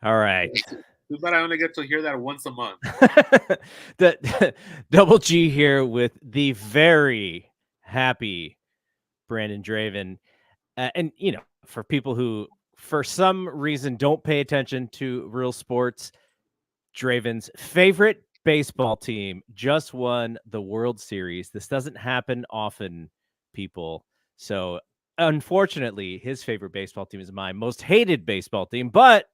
All right. Too bad I only get to hear that once a month. The Double G here with the very happy Brandon Draven. And, for people who, for some reason, don't pay attention to real sports, Draven's favorite baseball team just won the World Series. This doesn't happen often, people. So, unfortunately, his favorite baseball team is my most hated baseball team, but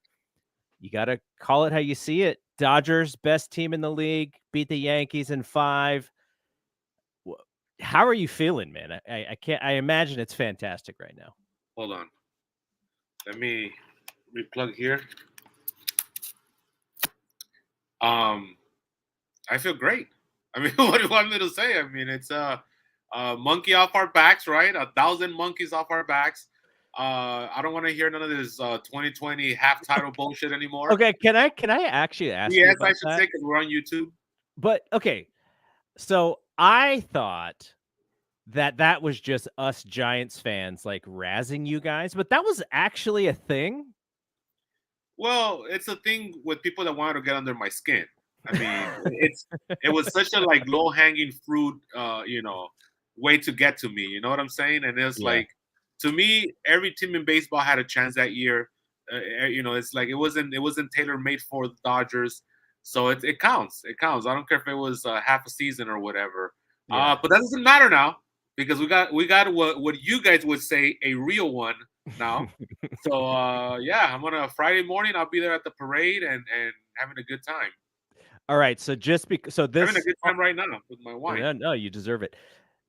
you got to call it how you see it. Dodgers, best team in the league, beat the Yankees in 5. How are you feeling, man? I can't. I imagine it's fantastic right now. Hold on. Let me replug here. I feel great. I mean, what do you want me to say? I mean, it's a monkey off our backs, right? 1,000 monkeys off our backs. I don't want to hear none of this 2020 half title bullshit anymore. Okay, can I actually ask you Yes, I about should that? say because we're on YouTube. But okay, so I thought that was just us Giants fans like razzing you guys, but that was actually a thing. Well, it's a thing with people that wanted to get under my skin. I mean, it was such a like low hanging fruit, way to get to me. You know what I'm saying? And it's Yeah. like, to me, every team in baseball had a chance that year. It's like it wasn't tailor made for the Dodgers, so it counts. It counts. I don't care if it was half a season or whatever. Yeah. But that doesn't matter now because we got what you guys would say a real one now. So yeah, I'm on a Friday morning. I'll be there at the parade and having a good time. All right, so just because so Having a this good time right now with my wine. no, no, you deserve it.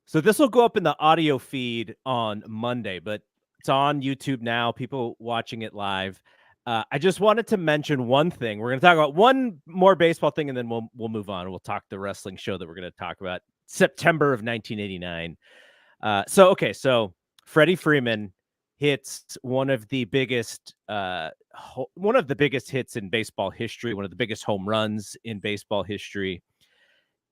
So this will go up in the audio feed on Monday, but it's on YouTube now. People watching it live. I just wanted to mention one thing. We're going to talk about one more baseball thing, and then we'll move on. We'll talk the wrestling show that we're going to talk about September of 1989. So Freddie Freeman hits one of the biggest hits in baseball history, one of the biggest home runs in baseball history.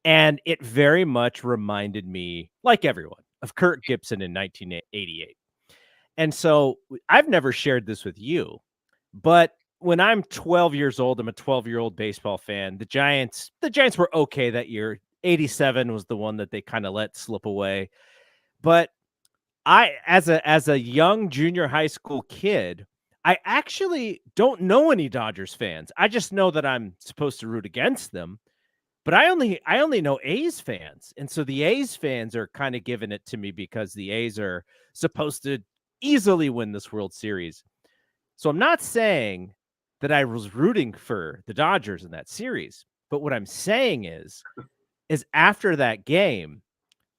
And it very much reminded me, like everyone, of Kirk Gibson in 1988. And so I've never shared this with you, but when I'm 12 years old, I'm a 12-year-old baseball fan. The Giants were okay that year. 87 was the one that they kind of let slip away. But I as a young junior high school kid, I actually don't know any Dodgers fans. I just know that I'm supposed to root against them. But I only know A's fans, and so the A's fans are kinda giving it to me because the A's are supposed to easily win this World Series. So I'm not saying that I was rooting for the Dodgers in that series, but what I'm saying is after that game,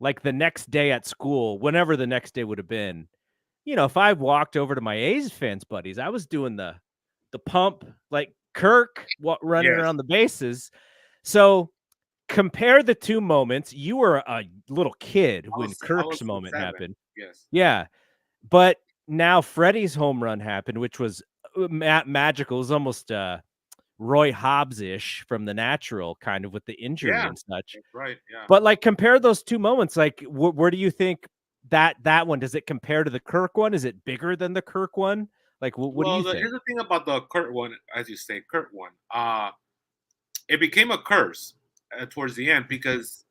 like, the next day at school, whenever the next day would have been, if I walked over to my A's fans buddies, I was doing the pump like Kirk running Yes, around the bases. So compare the two moments. You were a little kid I when was I Kirk's was moment 7. happened. Yes. Yeah. But now Freddie's home run happened, which was magical. It was almost Roy Hobbs-ish from The Natural, kind of with the injury Yeah, and such. that's right. Yeah. But like compare those two moments. Like where do you think that one does it compare to the Kirk one? Is it bigger than the Kirk one? Like what do you Well, think? here's the thing about the Kurt one, as you say, Kurt one. It became a curse towards the end because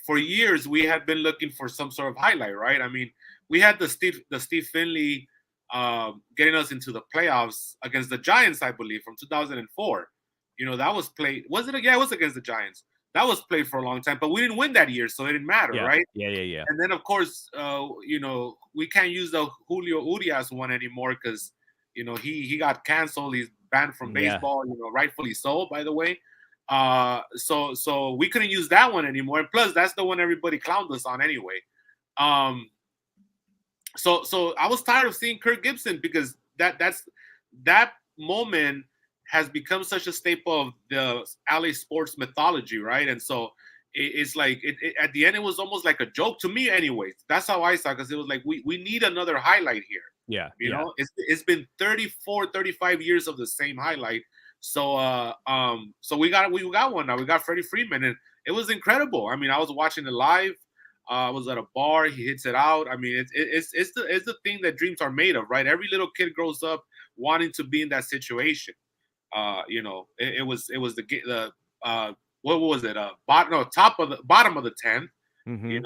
for years we had been looking for some sort of highlight, right? I mean, we had the Steve Finley getting us into the playoffs against the Giants, I believe, from 2004. That was played. Was it? Yeah, it was against the Giants. That was played for a long time, but we didn't win that year, so it didn't matter, Yeah. right? Yeah, yeah, yeah. And then, of course, we can't use the Julio Urias one anymore because he got canceled. He's banned from Yeah. baseball. Rightfully so, by the way. So we couldn't use that one anymore. And plus, that's the one everybody clowned us on anyway. Um, so I was tired of seeing Kirk Gibson because that moment has become such a staple of the LA sports mythology, right? And so it's like at the end it was almost like a joke to me, anyways. That's how I saw, because it was like we need another highlight here. Yeah. Yeah. It's been 34, 35 years of the same highlight. So we got one now. We got Freddie Freeman, and it was incredible. I mean, I was watching it live. I was at a bar. He hits it out. I mean, it's the thing that dreams are made of, right? Every little kid grows up wanting to be in that situation. It was the what was it? Bottom of the 10th. Mm-hmm.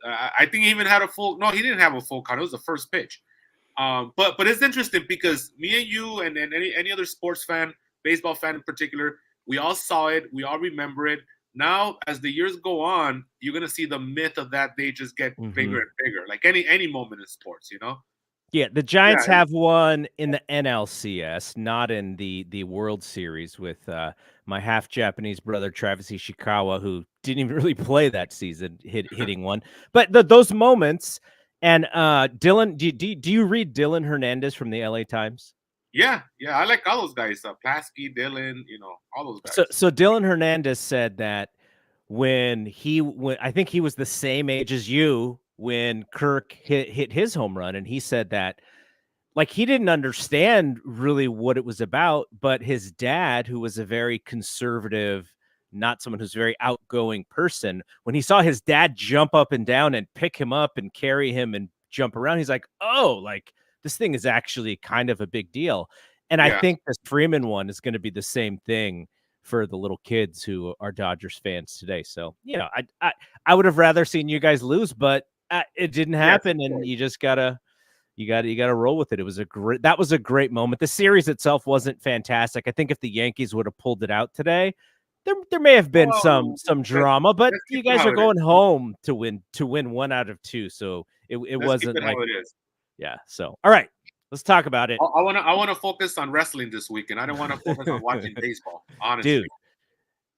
I think he even had a full. No, he didn't have a full count. It was the first pitch. But it's interesting because me and you and any other sports fan, baseball fan in particular, we all saw it. We all remember it. Now, as the years go on, you're gonna see the myth of that day just get bigger and bigger, like any moment in sports. Yeah, the Giants have won in the NLCS, not in the World Series with my half Japanese brother Travis Ishikawa, who didn't even really play that season, hitting one. But those moments, and Dylan, do you read Dylan Hernandez from the LA Times? Yeah, I like all those guys. Plasky, Dylan, all those guys. So Dylan Hernandez said that when I think he was the same age as you when Kirk hit his home run, and he said that like he didn't understand really what it was about, but his dad, who was a very conservative, not someone who's a very outgoing person, when he saw his dad jump up and down and pick him up and carry him and jump around, he's like, oh, like this thing is actually kind of a big deal. And I think this Freeman one is going to be the same thing for the little kids who are Dodgers fans today. So, I would have rather seen you guys lose, but it didn't happen, and you just gotta roll with it. That was a great moment. The series itself wasn't fantastic. I think if the Yankees would have pulled it out today, there may have been some drama, but you guys are going home to win 1 out of 2, so it wasn't like it is. Yeah. So all right, let's talk about it. I want to focus on wrestling this weekend. I don't want to focus on watching baseball, honestly. Dude,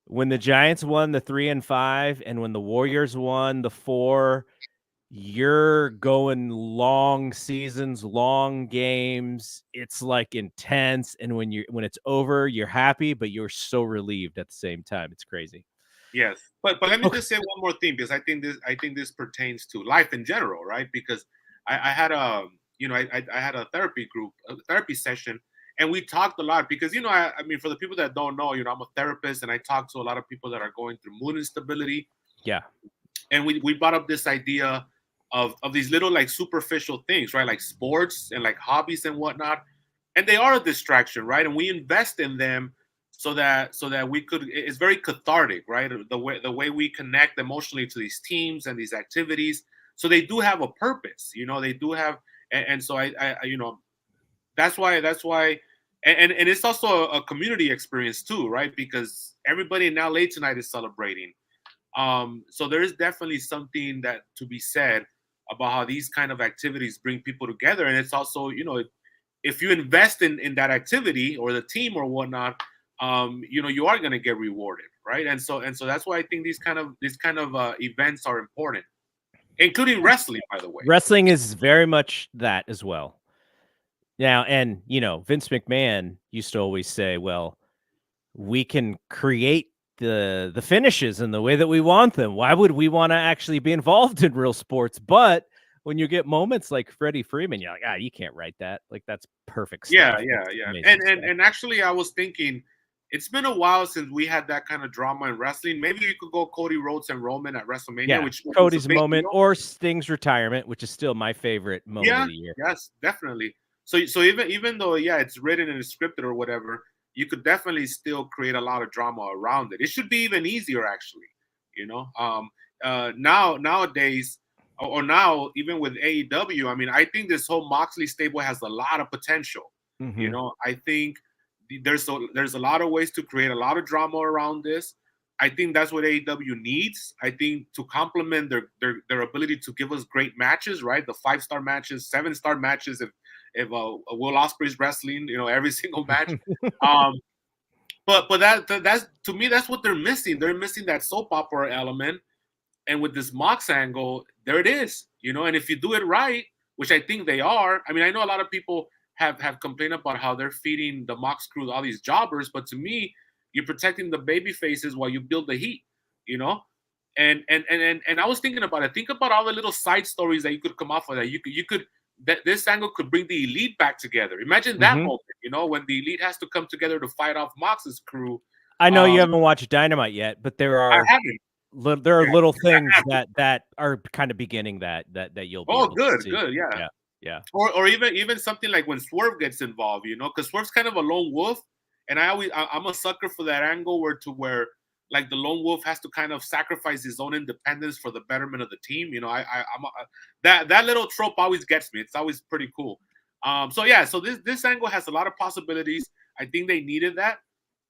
when the Giants won the 3 and 5, and when the Warriors won the 4, you're going long seasons, long games. It's like intense, and when it's over, you're happy, but you're so relieved at the same time. It's crazy. Yes, but let me just say one more thing, because I think this pertains to life in general, right? Because I had a I had a therapy session, and we talked a lot because I mean, for the people that don't know, I'm a therapist, and I talk to a lot of people that are going through mood instability. Yeah, and we brought up this idea of these little like superficial things, right? Like sports and like hobbies and whatnot, and they are a distraction, right? And we invest in them so that we could. It's very cathartic, right? The way we connect emotionally to these teams and these activities, so they do have a purpose. They do have, and so I that's why, and it's also a community experience too, right? Because everybody in LA tonight is celebrating. So there is definitely something that to be said about how these kind of activities bring people together. And it's also, if you invest in that activity or the team or whatnot, you are going to get rewarded, right? And so that's why I think these kind of events are important, including wrestling, by the way. Wrestling is very much that as well. Now, and Vince McMahon used to always say, well, we can create the finishes in the way that we want them. Why would we want to actually be involved in real sports? But when you get moments like Freddie Freeman, you're like, you can't write that. Like, that's perfect stuff. Yeah. And actually, I was thinking, it's been a while since we had that kind of drama in wrestling. Maybe you could go Cody Rhodes and Roman at WrestleMania, which Cody's moment, or Sting's retirement, which is still my favorite moment of the year. Yes, definitely. So even though it's written and it's scripted or whatever, you could definitely still create a lot of drama around it. It should be even easier, actually. Nowadays, or now even with AEW, I mean, I think this whole Moxley stable has a lot of potential. Mm-hmm. I think there's a lot of ways to create a lot of drama around this. I think that's what AEW needs. I think to complement their ability to give us great matches, right? The 5-star matches, 7-star matches. If Will Ospreay's wrestling, every single match. But that's to me, that's what they're missing. They're missing that soap opera element. And with this Mox angle, there it is. And if you do it right, which I think they are. I mean, I know a lot of people have complained about how they're feeding the Mox crew all these jobbers, but to me, you're protecting the baby faces while you build the heat. And I was thinking about it. Think about all the little side stories that you could come off of that. You could that this angle could bring the Elite back together. Imagine that moment, when the Elite has to come together to fight off Mox's crew. I know you haven't watched Dynamite yet, but there are little things that are kind of beginning that you'll be able to see. Good, yeah. Or even something like when Swerve gets involved, because Swerve's kind of a lone wolf, And I'm a sucker for that angle where like the lone wolf has to kind of sacrifice his own independence for the betterment of the team. You know, that little trope always gets me. It's always pretty cool. So yeah, so this angle has a lot of possibilities. I think they needed that.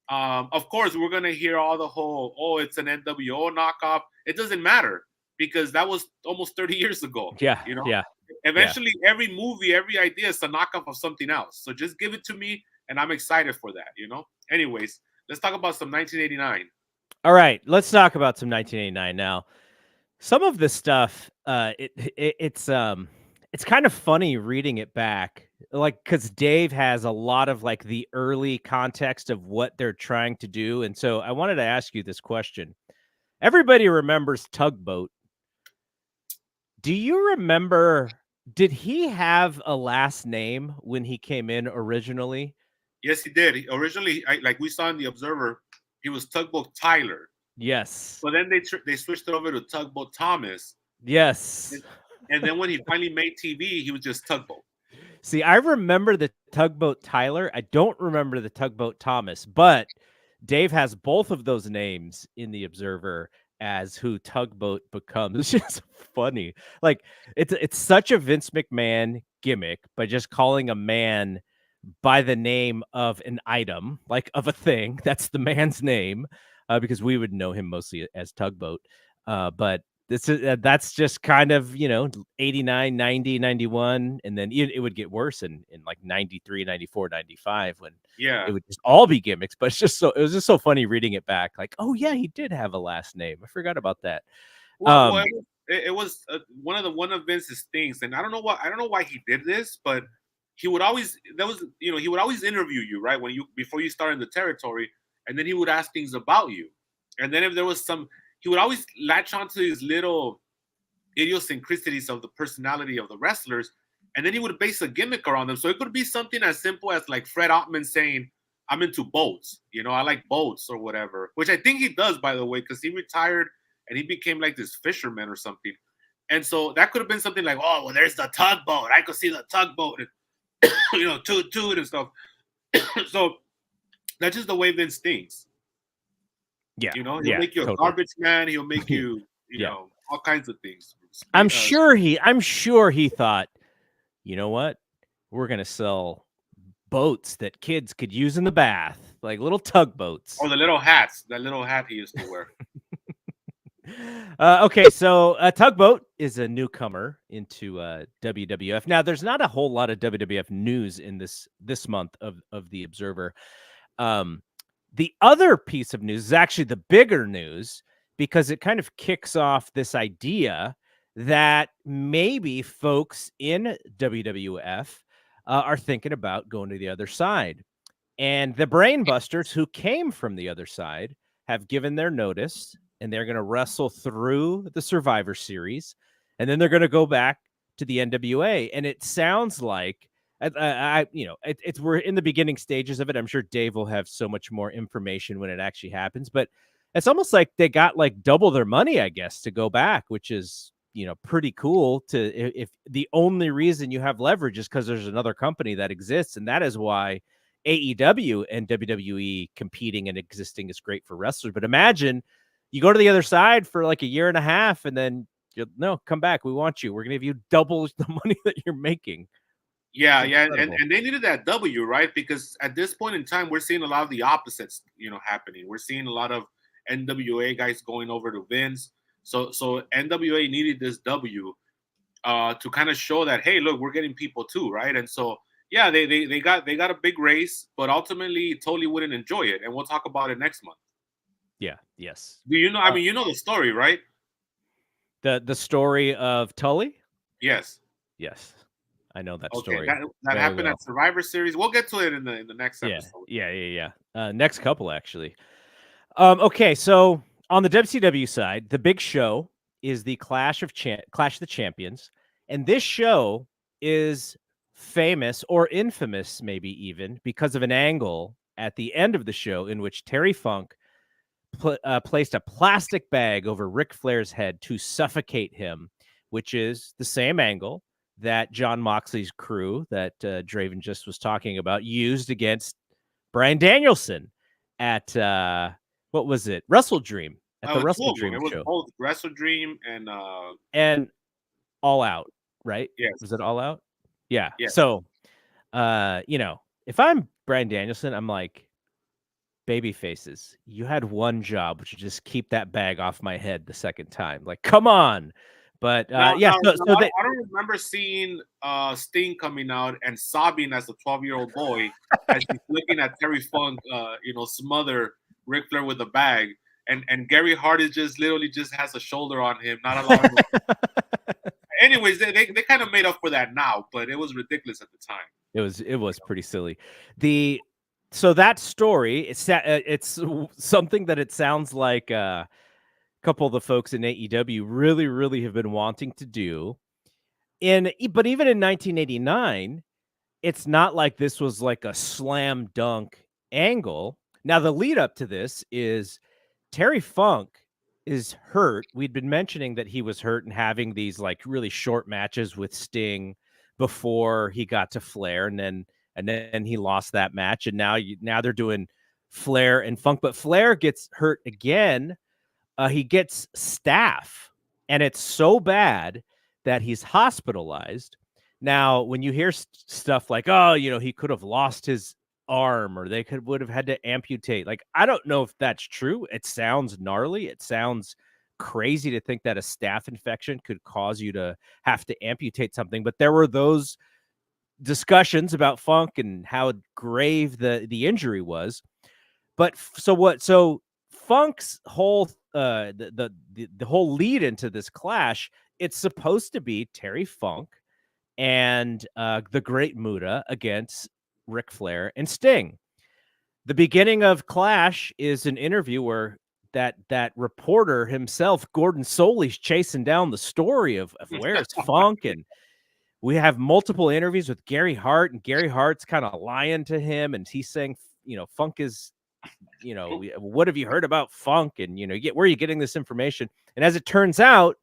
Of course, we're gonna hear all the whole, oh, it's an NWO knockoff. It doesn't matter because that was almost 30 years ago. Yeah, You know, yeah. eventually every movie, every idea is a knockoff of something else. So just give it to me, and I'm excited for that. You know. Anyways, let's talk about some 1989. All right, let's talk about some 1989 now. Some of this stuff, it's kind of funny reading it back, like because Dave has a lot of like the early context of what they're trying to do, and so I wanted to ask you this question. Everybody remembers Tugboat. Do you remember? Did he have a last name when he came in originally? Yes, he did. Originally, like we saw in the Observer, he was Tugboat Tyler. Yes. But then they switched it over to Tugboat Thomas. Yes. And then when he finally made TV, he was just Tugboat. See, I remember the Tugboat Tyler. I don't remember the Tugboat Thomas, but Dave has both of those names in the Observer as who Tugboat becomes. It's just funny. Like it's such a Vince McMahon gimmick by just calling a man by the name of an item, like of a thing. That's the man's name, because we would know him mostly as Tugboat. But that's just kind of, 89, 90, 91. And then it would get worse in like 93, 94, 95 when it would just all be gimmicks. But it was just so funny reading it back. Like, oh yeah, he did have a last name. I forgot about that. Well, it was one of Vince's things. And I don't know why he did this, but he would always, he would always interview you, right? Before you start in the territory, and then he would ask things about you. And then if there was he would always latch onto these little idiosyncrasies of the personality of the wrestlers, and then he would base a gimmick around them. So it could be something as simple as like Fred Ottman saying, I'm into boats, I like boats or whatever, which I think he does, by the way, because he retired and he became like this fisherman or something. And so that could have been something like, oh, well, there's the tugboat. I could see the tugboat and, toot and stuff. So that's just the way Vince thinks. Yeah. He'll make you a garbage man. He'll make you, know, all kinds of things. I'm sure he thought, you know what? We're going to sell boats that kids could use in the bath, like little tugboats. Or the little hats, that little hat he used to wear. Okay, so Tugboat is a newcomer into WWF. Now, there's not a whole lot of WWF news in this month of the Observer. The other piece of news is actually the bigger news because it kind of kicks off this idea that maybe folks in WWF are thinking about going to the other side. And the Brainbusters, who came from the other side, have given their notice, and they're going to wrestle through the Survivor Series, and then they're going to go back to the NWA. And it sounds like, we're in the beginning stages of it. I'm sure Dave will have so much more information when it actually happens, but it's almost like they got like double their money, I guess, to go back, which is, pretty cool if the only reason you have leverage is because there's another company that exists. And that is why AEW and WWE competing and existing is great for wrestlers. But imagine you go to the other side for like a year and a half and then come back. We want you. We're going to give you double the money that you're making. Yeah. And they needed that W, right? Because at this point in time, we're seeing a lot of the opposites, happening. We're seeing a lot of NWA guys going over to Vince. So NWA needed this W to kind of show that, hey, look, we're getting people too, right? And so, yeah, they got a big race, but ultimately totally wouldn't enjoy it. And we'll talk about it next month. Yeah. Yes. Do you know? I mean, you know the story, right? The story of Tully? Yes. Yes. I know that okay, story. That happened at Survivor Series. We'll get to it in the next episode. Yeah. Next couple, actually. Okay, so on the WCW side, the big show is the Clash of the Champions, and this show is famous or infamous, maybe even, because of an angle at the end of the show in which Terry Funk placed a plastic bag over Ric Flair's head to suffocate him, which is the same angle that John Moxley's crew that Draven just was talking about used against Bryan Danielson at what was it? Wrestle Dream at the Wrestle Dream it was show. both Wrestle Dream and All Out, right? yes. Was it All Out? Yeah. Yes. So, if I'm Bryan Danielson, I'm like, baby faces, you had one job, which is just keep that bag off my head the second time. Like, come on. But Now, yeah, so they, I don't remember seeing Sting coming out and sobbing as a 12-year-old boy as he's looking at Terry Funk, smother Ric Flair with a bag, and Gary Hart is just literally just has a shoulder on him, not allowing him. Anyways, they kind of made up for that now, but it was ridiculous at the time. It was pretty silly. So that story, it's something that it sounds like a couple of the folks in AEW really, really have been wanting to do. But even in 1989, it's not like this was like a slam dunk angle. Now, the lead up to this is Terry Funk is hurt. We'd been mentioning that he was hurt and having these like really short matches with Sting before he got to Flair, and then he lost that match, and now they're doing Flair and Funk, but Flair gets hurt again. He gets staph, and it's so bad that he's hospitalized. Now, when you hear stuff like, oh, he could have lost his arm, or they would have had to amputate. Like, I don't know if that's true. It sounds gnarly. It sounds crazy to think that a staph infection could cause you to have to amputate something. But there were those discussions about Funk and how grave the injury was. But so Funk's whole the whole lead into this clash, it's supposed to be Terry Funk and the Great Muta against Ric Flair and Sting. The beginning of Clash is an interview where that reporter himself, Gordon Soley's chasing down the story of where's Funk, and we have multiple interviews with Gary Hart, and Gary Hart's kind of lying to him, and he's saying, Funk is, what have you heard about Funk, and where are you getting this information? And as it turns out,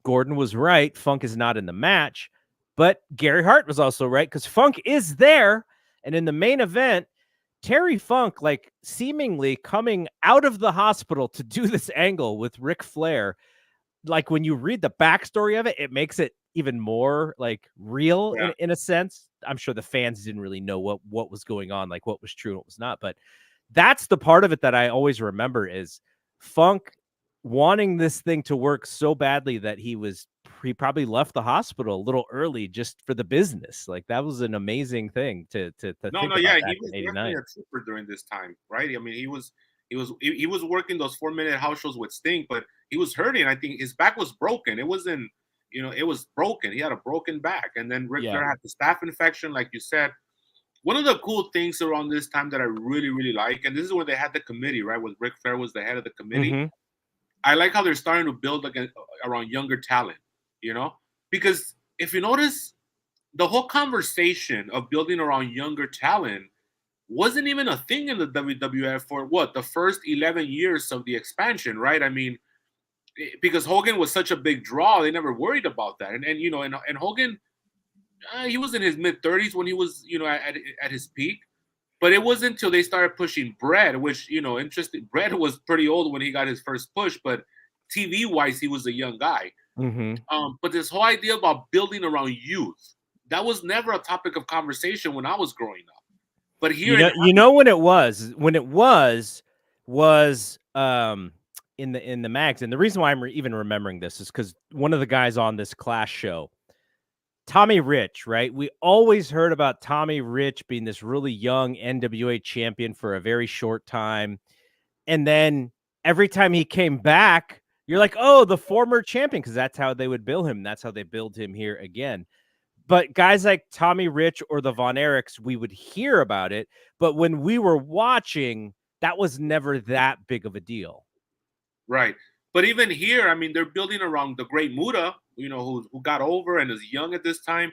Gordon was right. Funk is not in the match, but Gary Hart was also right, because Funk is there. And in the main event, Terry Funk, like, seemingly coming out of the hospital to do this angle with Ric Flair, like, when you read the backstory of it, it makes it even more like real. Yeah. in a sense. I'm sure the fans didn't really know what was going on, like what was true and what was not, but that's the part of it that I always remember is Funk wanting this thing to work so badly that he probably left the hospital a little early just for the business. Like, that was an amazing thing to think about. Yeah, he was definitely a trooper during this time, right? I mean, he was working those 4-minute house shows with Sting, but he was hurting. I think his back was broken. It wasn't, it was broken. He had a broken back, and then Ric Flair had the staph infection, like you said. One of the cool things around this time that I really, really like, and this is when they had the committee, right? With Ric Flair was the head of the committee. Mm-hmm. I like how they're starting to build around younger talent, because if you notice, the whole conversation of building around younger talent wasn't even a thing in the WWF for the first 11 years of the expansion, right? I mean, because Hogan was such a big draw, they never worried about that. And Hogan, he was in his mid-30s when he was, at his peak. But it wasn't until they started pushing Bret, which, interesting. Bret was pretty old when he got his first push, but TV-wise, he was a young guy. Mm-hmm. But this whole idea about building around youth, that was never a topic of conversation when I was growing up. But here, when it was in the mags, and the reason why I'm even remembering this is because one of the guys on this Clash show, Tommy Rich, right? We always heard about Tommy Rich being this really young NWA champion for a very short time. And then every time he came back, you're like, oh, the former champion, because that's how they would bill him. That's how they billed him here again. But guys like Tommy Rich or the Von Erichs, we would hear about it. But when we were watching, that was never that big of a deal. Right. But even here, I mean, they're building around the Great Muta, who got over and is young at this time.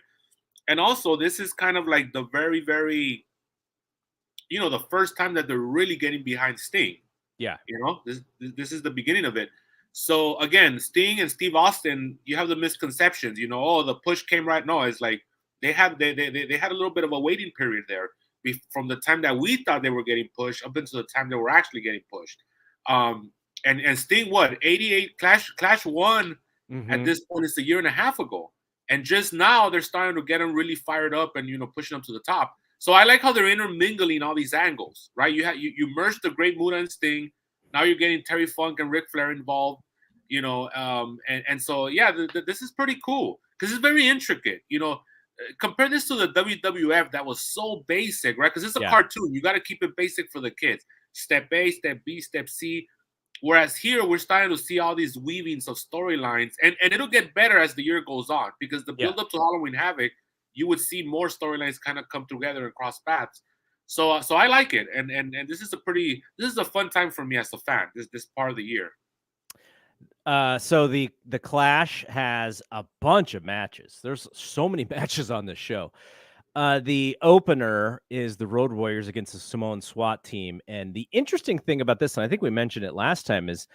And also, this is kind of like the very, very, the first time that they're really getting behind Sting. Yeah. This is the beginning of it. So, again, Sting and Steve Austin, you have the misconceptions, the push came right. No, it's like they had a little bit of a waiting period there. from the time that we thought they were getting pushed up until the time they were actually getting pushed. And Sting, what, 88 Clash won at this point, it's a year and a half ago. And just now they're starting to get them really fired up and, pushing them to the top. So I like how they're intermingling all these angles, right? You merged the Great Muta and Sting. Now you're getting Terry Funk and Ric Flair involved, and so, yeah, this is pretty cool because it's very intricate, compare this to the WWF that was so basic, right? Because it's a cartoon. You got to keep it basic for the kids. Step A, step B, step C. Whereas here, we're starting to see all these weavings of storylines, and it'll get better as the year goes on because the build up to Halloween Havoc, you would see more storylines kind of come together and cross paths. So I like it, and this is a fun time for me as a fan. This part of the year. So the Clash has a bunch of matches. There's so many matches on this show. The opener is the Road Warriors against the Samoan SWAT team. And the interesting thing about this, and I think we mentioned it last time, is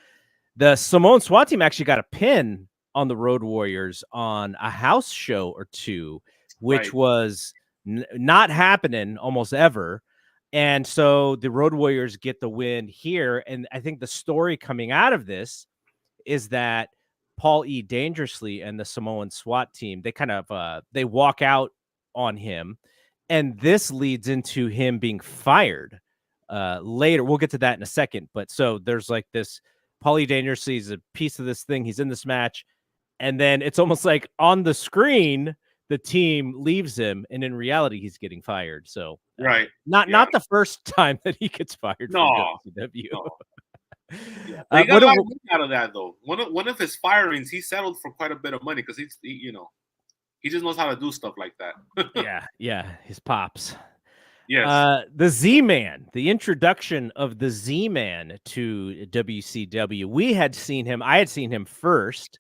the Samoan SWAT team actually got a pin on the Road Warriors on a house show or two, which was not happening almost ever. And so the Road Warriors get the win here. And I think the story coming out of this is that Paul E. Dangerously and the Samoan SWAT team, they kind of they walk out on him, and this leads into him being fired later. We'll get to that in a second. But so there's like this Paul E. Dangerously is a piece of this thing. He's in this match, and then it's almost like on the screen the team leaves him, and in reality he's getting fired. So not the first time that he gets fired from WCW. No. They got a lot of money out of that, though. One of his firings, he settled for quite a bit of money because he just knows how to do stuff like that. yeah, his pops. Yes. The Z-Man, the introduction of the Z-Man to WCW. I had seen him first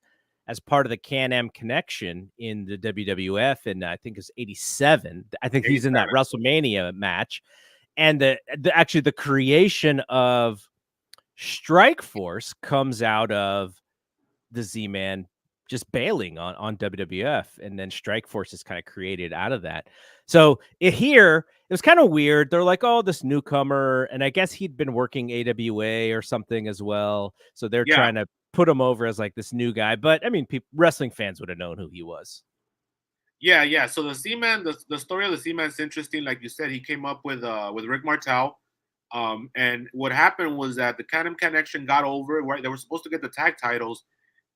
as part of the Can-Am Connection in the WWF, and I think it's 87. I think he's in that WrestleMania match. And the creation of Strike Force comes out of the Z-Man just bailing on WWF, and then Strike Force is kind of created out of that. So it was kind of weird. They're like, oh, this newcomer, and I guess he'd been working AWA or something as well. So they're trying to put him over as like this new guy. But I mean, wrestling fans would have known who he was. Yeah. So the Z-Man, the story of the Z-Man is interesting. Like you said, he came up with Rick Martel. And what happened was that the Can-Am Connection got over where they were supposed to get the tag titles.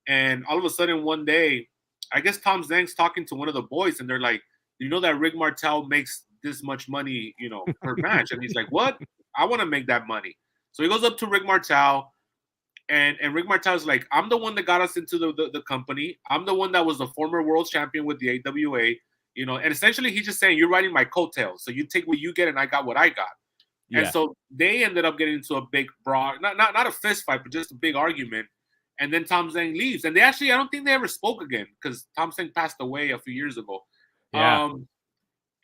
And all of a sudden one day, I guess Tom Zeng's talking to one of the boys, and they're like, you know that Rick Martel makes this much money, per match. And he's like, what? I want to make that money. So he goes up to Rick Martel, and Rick Martel's like, I'm the one that got us into the company. I'm the one that was the former world champion with the AWA, and essentially he's just saying, you're riding my coattails. So you take what you get and I got what I got. Yeah. And so they ended up getting into a big brawl, not a fist fight, but just a big argument. And then Tom Zeng leaves. And I don't think they ever spoke again because Tom Zeng passed away a few years ago. Yeah.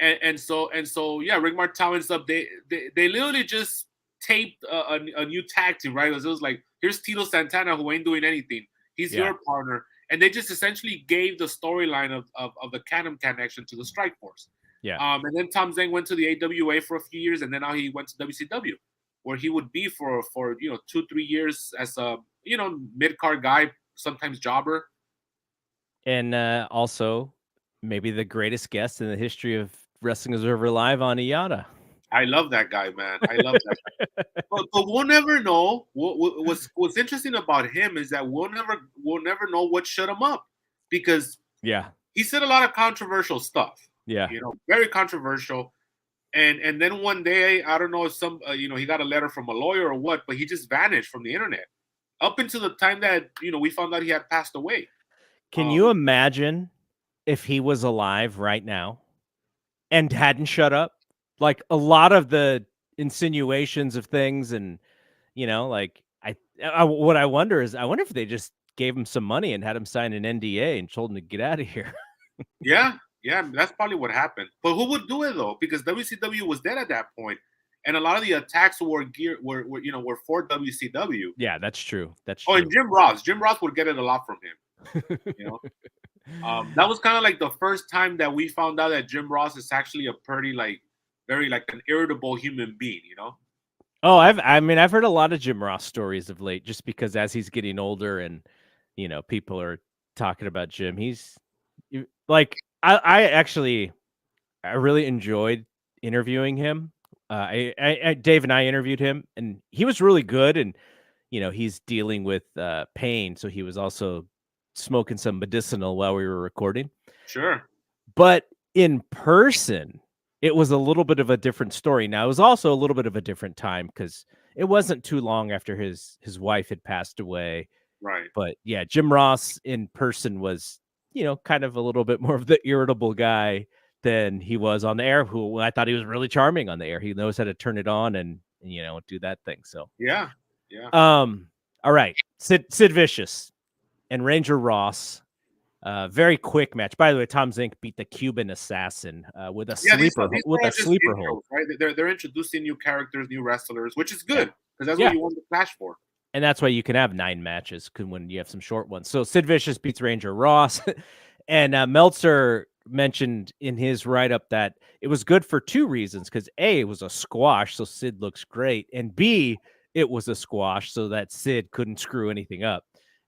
And so Rick Martel ends up, they literally just taped a new tag team, right? It was like, here's Tito Santana, who ain't doing anything. He's your partner. And they just essentially gave the storyline of the Can-Am Connection to the Strike Force. Yeah. And then Tom Zeng went to the AWA for a few years, and then now he went to WCW, where he would be for 2-3 years as a mid-card guy, sometimes jobber. And also maybe the greatest guest in the history of Wrestling Observer Live on IATA. I love that guy, man. I love that guy. But we'll never know. What's interesting about him is that we'll never know what shut him up, because he said a lot of controversial stuff. Yeah. Very controversial. And then one day, I don't know if he got a letter from a lawyer or what, but he just vanished from the internet up until the time that, we found out he had passed away. Can you imagine if he was alive right now and hadn't shut up? Like a lot of the insinuations of things, and, what I wonder if they just gave him some money and had him sign an NDA and told him to get out of here. Yeah, that's probably what happened. But who would do it though? Because WCW was dead at that point, and a lot of the attacks were for WCW. Yeah, that's true. Oh, and Jim Ross would get it a lot from him. That was kind of like the first time that we found out that Jim Ross is actually a pretty very like an irritable human being, you know? Oh, I've heard a lot of Jim Ross stories of late, just because as he's getting older and, people are talking about Jim, like, I actually, I really enjoyed interviewing him. Dave and I interviewed him, and he was really good. And, he's dealing with pain. So he was also smoking some medicinal while we were recording. Sure. But in person, it was a little bit of a different story. Now, it was also a little bit of a different time because it wasn't too long after his wife had passed away. Right. But yeah, Jim Ross in person was, kind of a little bit more of the irritable guy than he was on the air, who I thought he was really charming on the air. He knows how to turn it on and, do that thing. So, Yeah. All right. Sid Vicious and Ranger Ross. Very quick match. By the way, Tom Zink beat the Cuban Assassin with a sleeper hold. Right? They're introducing new characters, new wrestlers, which is good because that's what you want the Clash for. And that's why you can have 9 matches when you have some short ones. So Sid Vicious beats Ranger Ross, and Meltzer mentioned in his write-up that it was good for 2 reasons. Because A, it was a squash, so Sid looks great, and B, it was a squash, so that Sid couldn't screw anything up.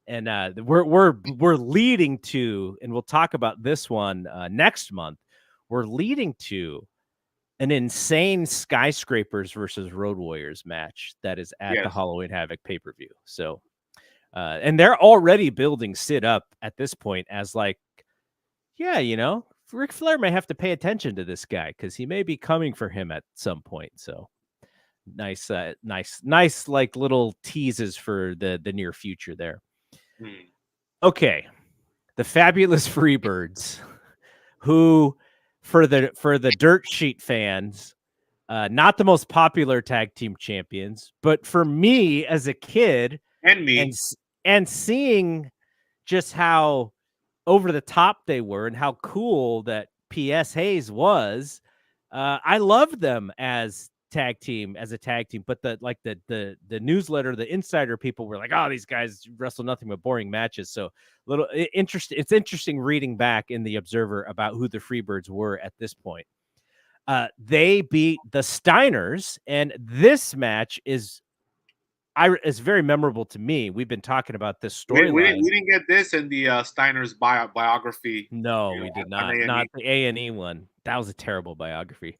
And we're leading to, and we'll talk about this one next month. We're leading to an insane Skyscrapers versus Road Warriors match that is at the Halloween Havoc pay-per-view. So, and they're already building Sid up at this point as like, Ric Flair may have to pay attention to this guy because he may be coming for him at some point. So nice, like little teases for the near future there. Okay, the Fabulous Freebirds, who for the Dirt Sheet fans, not the most popular tag team champions, but for me as a kid and me and seeing just how over the top they were and how cool that P.S. Hayes was, I loved them as a tag team. But the newsletter, the insider people were like, "Oh, these guys wrestle nothing but boring matches." So it's interesting reading back in the Observer about who the Freebirds were at this point. They beat the Steiners, and this match is very memorable to me. We've been talking about this storyline. We didn't get this in the Steiner's biography. No, we did not. Not the A&E one. That was a terrible biography.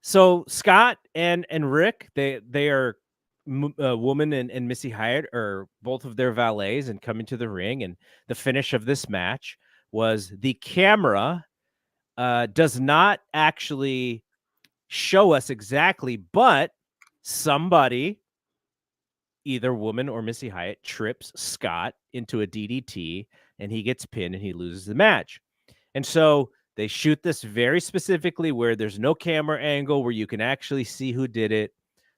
So Scott and Rick, they are Woman and Missy Hyatt are both of their valets and coming to the ring, and the finish of this match was the camera does not actually show us exactly, but somebody, either Woman or Missy Hyatt, trips Scott into a DDT, and he gets pinned and he loses the match. And so they shoot this very specifically where there's no camera angle where you can actually see who did it.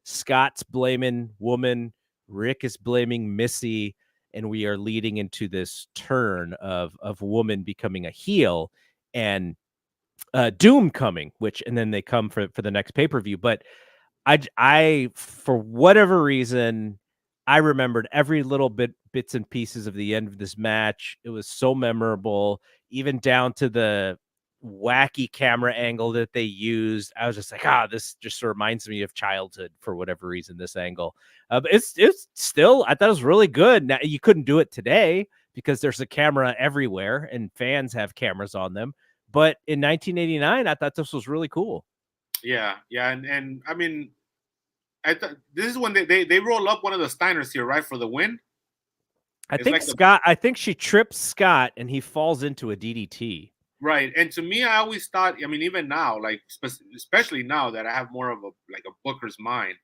Scott's blaming Woman, Rick is blaming Missy, and we are leading into this turn of Woman becoming a heel and Doom coming, and then they come for the next pay-per-view. But I for whatever reason, I remembered every little bits and pieces of the end of this match. It was so memorable, even down to the wacky camera angle that they used. I was just like, this just reminds me of childhood for whatever reason, this angle. But it's still, I thought it was really good. Now, you couldn't do it today because there's a camera everywhere and fans have cameras on them. But in 1989, I thought this was really cool. Yeah. And I mean, this is when they roll up one of the Steiners here, right, for the win. I think she trips Scott and he falls into a DDT. Right. And to me, I always thought, I mean, even now, like, especially now that I have more of a booker's mind,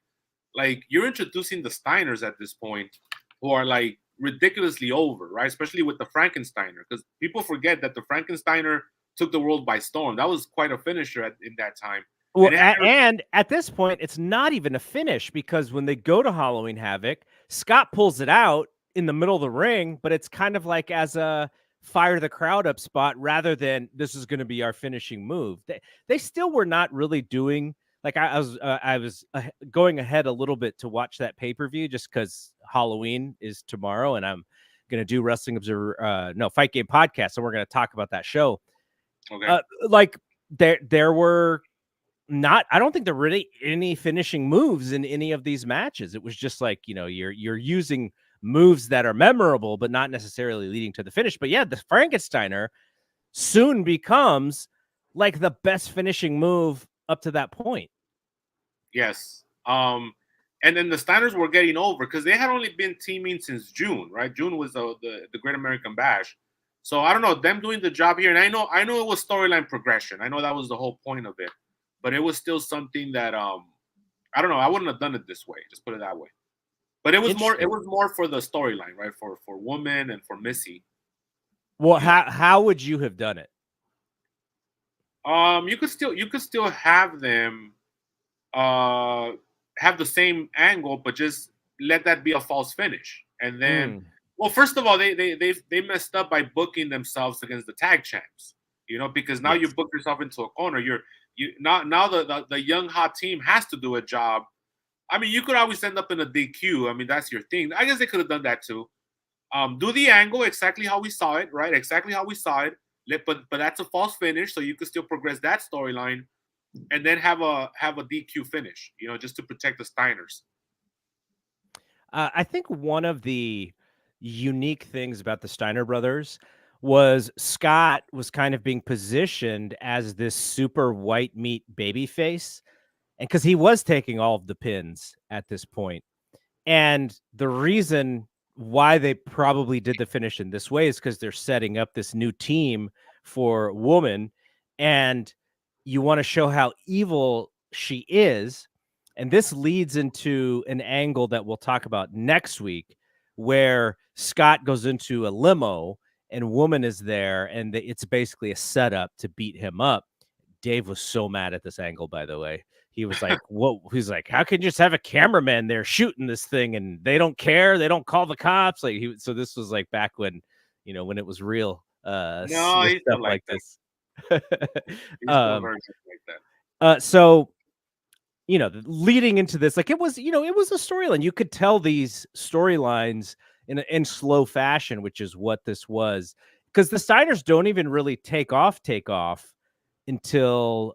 like, you're introducing the Steiners at this point who are like ridiculously over, right? Especially with the Frankensteiner, because people forget that the Frankensteiner took the world by storm. That was quite a finisher in that time. Well, and at this point, it's not even a finish because when they go to Halloween Havoc, Scott pulls it out in the middle of the ring, but it's kind of like as a fire the crowd up spot rather than this is going to be our finishing move. They still were not really doing, like, I was going ahead a little bit to watch that pay-per-view just because Halloween is tomorrow and I'm going to do Wrestling Observer, Fight Game podcast. And we're going to talk about that show. Okay. Like there were I don't think there were really any finishing moves in any of these matches. It was just like, you're using moves that are memorable, but not necessarily leading to the finish. But yeah, the Frankensteiner soon becomes like the best finishing move up to that point. Yes. And then the Steiners were getting over because they had only been teaming since June, right? June was the Great American Bash. So I don't know, them doing the job here, and I know it was storyline progression. I know that was the whole point of it, but it was still something that I don't know. I wouldn't have done it this way. Just put it that way. But it was more for the storyline, right? For Woman and for Missy. Well, how would you have done it? You could still have them have the same angle, but just let that be a false finish. And then, well, first of all, they messed up by booking themselves against the tag champs. Because now you book yourself into a corner. Now the young hot team has to do a job. I mean, you could always end up in a DQ. I mean, that's your thing. I guess they could have done that too. Do the angle exactly how we saw it, right? Exactly how we saw it. But that's a false finish, so you could still progress that storyline, and then have a DQ finish. Just to protect the Steiners. I think one of the unique things about the Steiner brothers was Scott was kind of being positioned as this super white meat baby face. And because he was taking all of the pins at this point. And the reason why they probably did the finish in this way is because they're setting up this new team for Woman. And you want to show how evil she is. And this leads into an angle that we'll talk about next week, where Scott goes into a limo and Woman is there. And it's basically a setup to beat him up. Dave was so mad at this angle, by the way. He was like, "What?" He's like, "How can you just have a cameraman there shooting this thing and they don't care? They don't call the cops." Like, so this was like back when, when it was real. No, stuff like this. So, leading into this, like it was a storyline. You could tell these storylines in slow fashion, which is what this was, because the Steiners don't even really take off until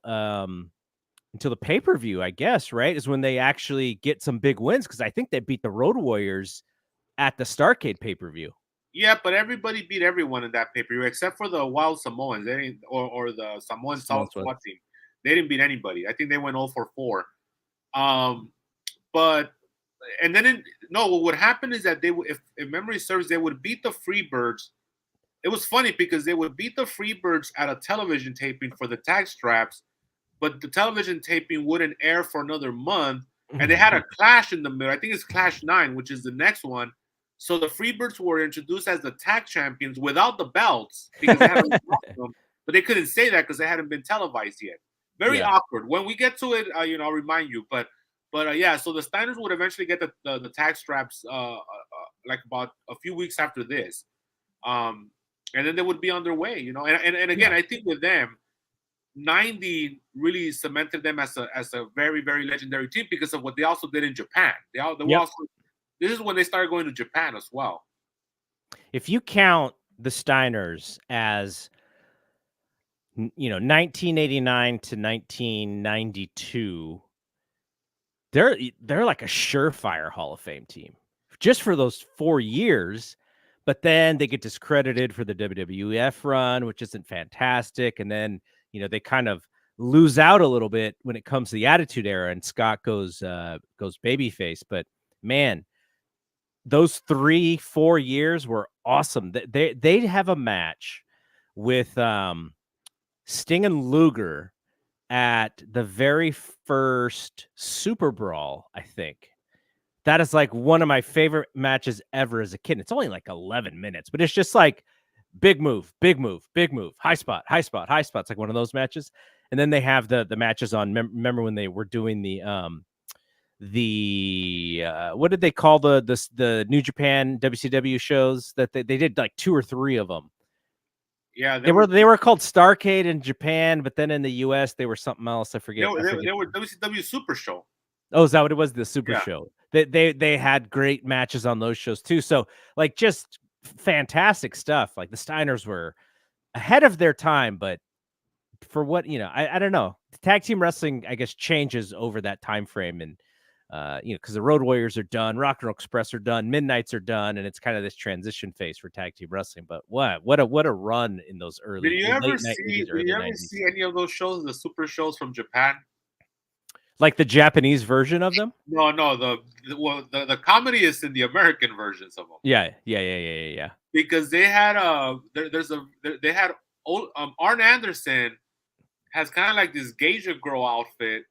the pay-per-view, I guess, right? Is when they actually get some big wins, because I think they beat the Road Warriors at the Starrcade pay-per-view. Yeah, but everybody beat everyone in that pay-per-view except for the Wild Samoans. They didn't, or the Samoan South SWAT team. They didn't beat anybody. I think they went 0-4. But and then what would happen is that they would, if memory serves, they would beat the Freebirds. It was funny because they would beat the Freebirds at a television taping for the tag straps, but the television taping wouldn't air for another month, and they had a clash in the middle. I think it's Clash 9, which is the next one. So the Freebirds were introduced as the tag champions without the belts because they hadn't them, but they couldn't say that because they hadn't been televised yet. Very awkward. When we get to it, I'll remind you. But yeah, so the Steiners would eventually get the tag straps like about a few weeks after this, and then they would be on their way. And again, I think with them, 90 really cemented them as a very, very legendary team because of what they also did in Japan. This is when they started going to Japan as well. If you count the Steiners as 1989 to 1992, they're like a surefire Hall of Fame team just for those 4 years. But then they get discredited for the WWF run, which isn't fantastic. And then they kind of lose out a little bit when it comes to the Attitude Era, and Scott goes babyface. But man, those 3-4 years were awesome. They have a match with Sting and Luger at the very first Super Brawl, I think. That is like one of my favorite matches ever as a kid. It's only like 11 minutes, but it's just like big move, high spot. It's like one of those matches. And then they have the matches on. Remember when they were doing the what did they call the New Japan WCW shows that they did like 2 or 3 of them. Yeah, they were called Starrcade in Japan, but then in the US they were something else. I forget. They were WCW Super Show. Oh, is that what it was? The Super Show. They had great matches on those shows too. So like just fantastic stuff. Like the Steiners were ahead of their time, but for what, I don't know. Tag team wrestling, I guess, changes over that time frame, and because the Road Warriors are done, Rock and Roll Express are done, Midnights are done, and it's kind of this transition phase for tag team wrestling. But what a run in those Did you ever late see? 80s, Did early you ever 90s. see any of those shows, the super shows from Japan? Like the Japanese version of them? No, the comedy is in the American versions of them. Yeah. Because they had they had Arn Anderson has kind of like this Geisha girl outfit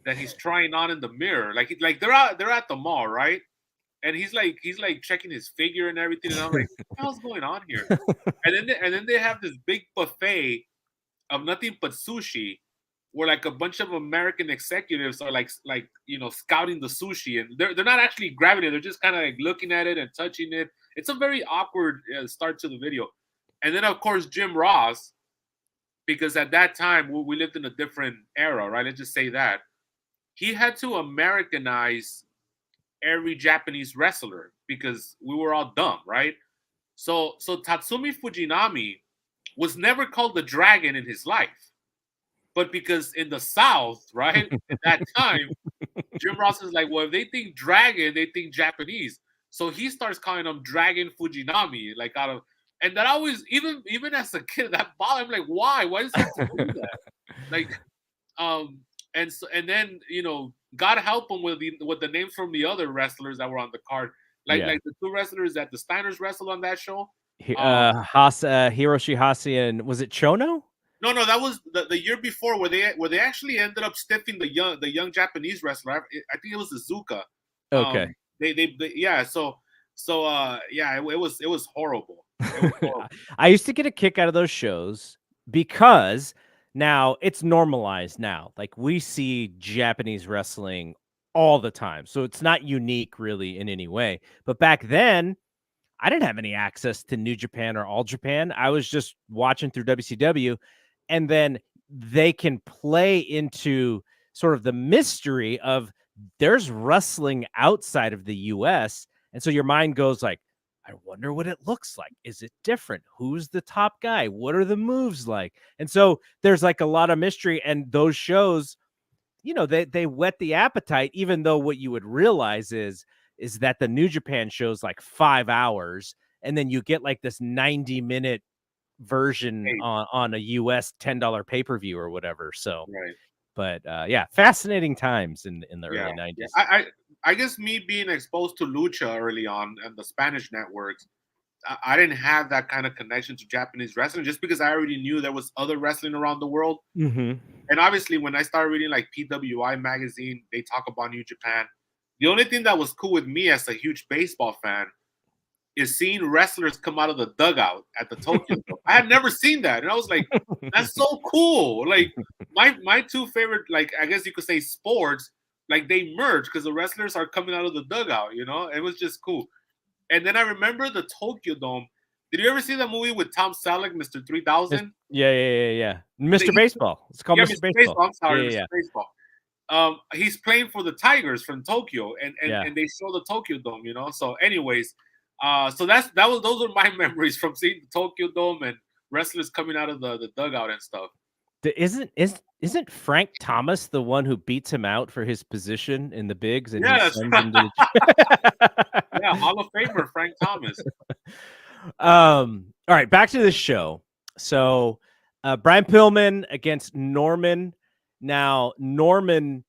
that he's trying on in the mirror. Like they're at the mall, right? And he's like checking his figure and everything, and I'm like, what the hell's going on here? And then they have this big buffet of nothing but sushi, where like a bunch of American executives are like scouting the sushi, and they're not actually grabbing it. They're just kind of like looking at it and touching it. It's a very awkward start to the video. And then of course Jim Ross, because at that time we lived in a different era, right? Let's just say that he had to Americanize every Japanese wrestler because we were all dumb, right? So Tatsumi Fujinami was never called the Dragon in his life. But because in the South, right, at that time, Jim Ross is like, well, if they think dragon, they think Japanese. So he starts calling them Dragon Fujinami, like out of, and that always, even as a kid, that bothered me. I'm like, why? Why does he have to do that? Like, and then God help him with the names from the other wrestlers that were on the card, like the two wrestlers that the Steiners wrestled on that show. Hiroshi Hase and was it Chono? No, that was the year before where they actually ended up stiffing the young Japanese wrestler. I think it was Izuka. Okay. It was horrible. It was horrible. I used to get a kick out of those shows because now it's normalized now. Like we see Japanese wrestling all the time. So it's not unique really in any way. But back then, I didn't have any access to New Japan or All Japan. I was just watching through WCW, and then they can play into sort of the mystery of there's wrestling outside of the US. And so your mind goes like, I wonder what it looks like. Is it different? Who's the top guy? What are the moves like? And so there's like a lot of mystery, and those shows, they whet the appetite, even though what you would realize is that the New Japan show's like 5 hours, and then you get like this 90-minute version on a US $10 pay-per-view or whatever. So, right. But fascinating times in the early 90s. Yeah. I guess me being exposed to Lucha early on and the Spanish networks, I didn't have that kind of connection to Japanese wrestling just because I already knew there was other wrestling around the world. Mm-hmm. And obviously, when I started reading like PWI magazine, they talk about New Japan. The only thing that was cool with me as a huge baseball fan is seeing wrestlers come out of the dugout at the Tokyo Dome. I had never seen that, and I was like, "That's so cool!" Like my two favorite, like I guess you could say, sports, like they merge because the wrestlers are coming out of the dugout. It was just cool. And then I remember the Tokyo Dome. Did you ever see that movie with Tom Selleck, Mr. 3000? Yeah. Mr. Baseball. It's called Mr. Baseball. I'm sorry, Mr. Baseball. He's playing for the Tigers from Tokyo, and they show the Tokyo Dome. So anyways. So those are my memories from seeing the Tokyo Dome and wrestlers coming out of the dugout and stuff. Isn't Frank Thomas the one who beats him out for his position in the bigs? And yeah, Hall of Famer Frank Thomas. All right, back to this show. So Brian Pillman against Norman. Now Norman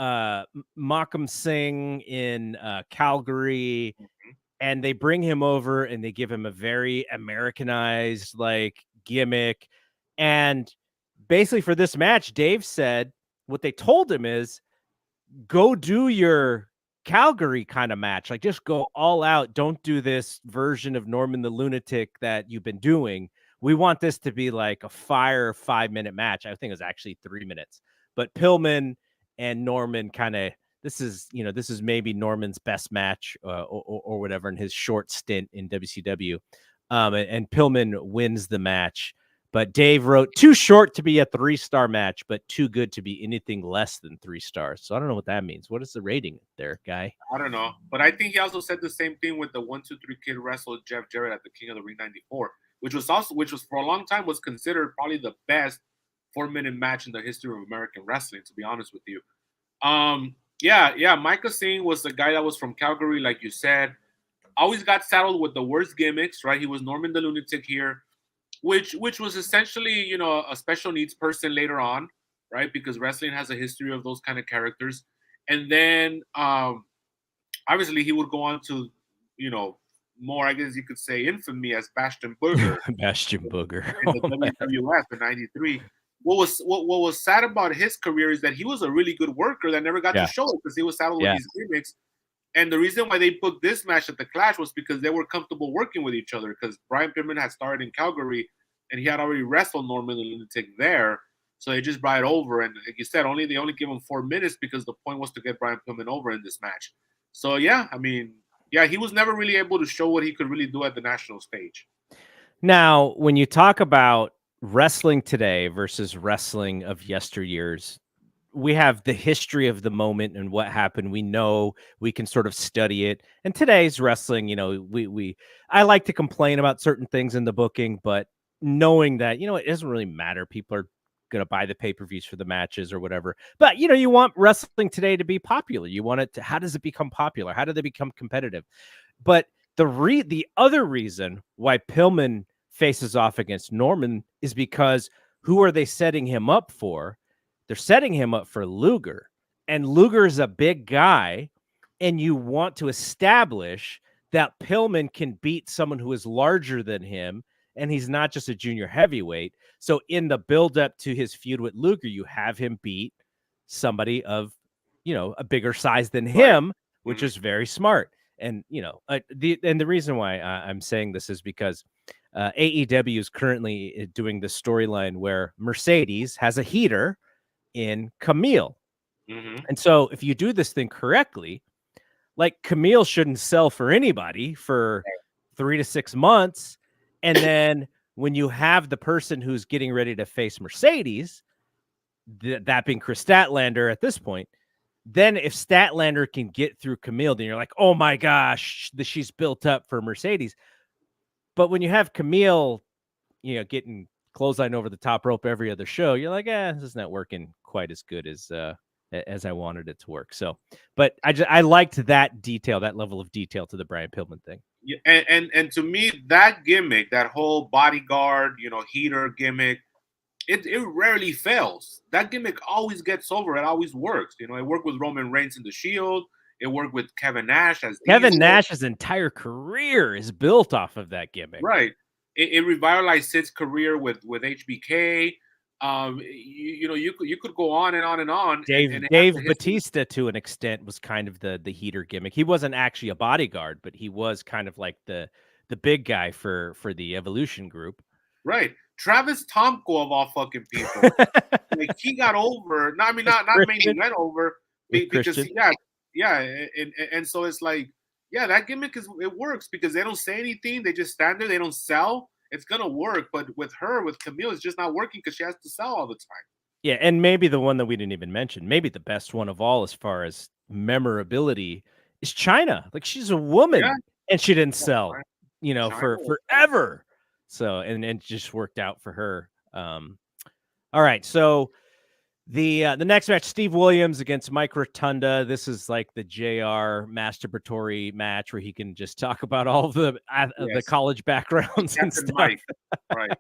Makam Singh in Calgary. And they bring him over and they give him a very Americanized like gimmick. And basically for this match, Dave said what they told him is go do your Calgary kind of match. Like just go all out. Don't do this version of Norman the Lunatic that you've been doing. We want this to be like a fire 5-minute match. I think it was actually 3 minutes. But Pillman and Norman kind of, this is maybe Norman's best match or whatever in his short stint in WCW. And Pillman wins the match. But Dave wrote too short to be a 3-star match, but too good to be anything less than 3 stars. So I don't know what that means. What is the rating there, guy? I don't know. But I think he also said the same thing with the 1-2-3 Kid wrestled Jeff Jarrett at the King of the Ring 94, which was for a long time was considered probably the best 4-minute match in the history of American wrestling, to be honest with you. Yeah, Micah Singh was the guy that was from Calgary, like you said. Always got saddled with the worst gimmicks, right? He was Norman the Lunatic here, which was essentially, you know, a special needs person later on, right? Because wrestling has a history of those kind of characters. And then obviously he would go on to, you know, more, I guess you could say, infamy as Bastion Booger. Bastion Booger. In the WWF in '93. What was sad about his career is that he was a really good worker that never got to show it because he was saddled with these gimmicks. And the reason why they booked this match at the Clash was because they were comfortable working with each other, because Brian Pillman had started in Calgary and he had already wrestled Norman the Lunatic there. So they just brought it over. And like you said, they only gave him 4 minutes because the point was to get Brian Pillman over in this match. So yeah, I mean, yeah, he was never really able to show what he could really do at the national stage. Now, when you talk about wrestling today versus wrestling of yesteryears, we have the history of the moment and what happened. We know, we can sort of study it. And today's wrestling, you know, I like to complain about certain things in the booking, but knowing that, you know, it doesn't really matter. People are going to buy the pay-per-views for the matches or whatever. But, you know, you want wrestling today to be popular. You want it to, how does it become popular? How do they become competitive? But the other reason why Pillman faces off against Norman is because who are they setting him up for? They're setting him up for Luger, and Luger is a big guy, and you want to establish that Pillman can beat someone who is larger than him, and he's not just a junior heavyweight. So in the buildup to his feud with Luger, you have him beat somebody of, you know, a bigger size than him, which is very smart. And, you know, the reason why I'm saying this is because AEW is currently doing the storyline where Mercedes has a heater in Camille. And so if you do this thing correctly, like Camille shouldn't sell for anybody for 3 to 6 months. And then when you have the person who's getting ready to face Mercedes, that being Chris Statlander at this point, then if Statlander can get through Camille, then you're like, oh my gosh, she's built up for Mercedes. But when you have Camille, you know, getting clothesline over the top rope every other show, you're like, this is not working quite as good as I wanted it to work. So, but I liked that detail, that level of detail to the Brian Pillman thing. Yeah, and to me, that gimmick, that whole bodyguard, you know, heater gimmick, it rarely fails. That gimmick always gets over. It always works. You know, it worked with Roman Reigns in the Shield. It worked with Kevin Nash as Kevin Nash's entire career is built off of that gimmick. Right. It revitalized Sid's career with HBK. You know, you could go on and on and on. Dave Batista, to an extent, was kind of the heater gimmick. He wasn't actually a bodyguard, but he was kind of like the big guy for the Evolution group. Right. Travis Tomko of all fucking people. Like, he got over. No, I mean, not mainly went over because and so it's like, yeah, that gimmick it works because they don't say anything. They just stand there. They don't sell. It's gonna work. But with Camille, it's just not working because she has to sell all the time. Yeah, and maybe the one that we didn't even mention, maybe the best one of all as far as memorability, is China. Like, she's a woman and she didn't sell, you know, for forever. So and it just worked out for her. All right, so the next match, Steve Williams against Mike Rotunda. This is like the JR masturbatory match where he can just talk about all of the college backgrounds and stuff. Mike. Right.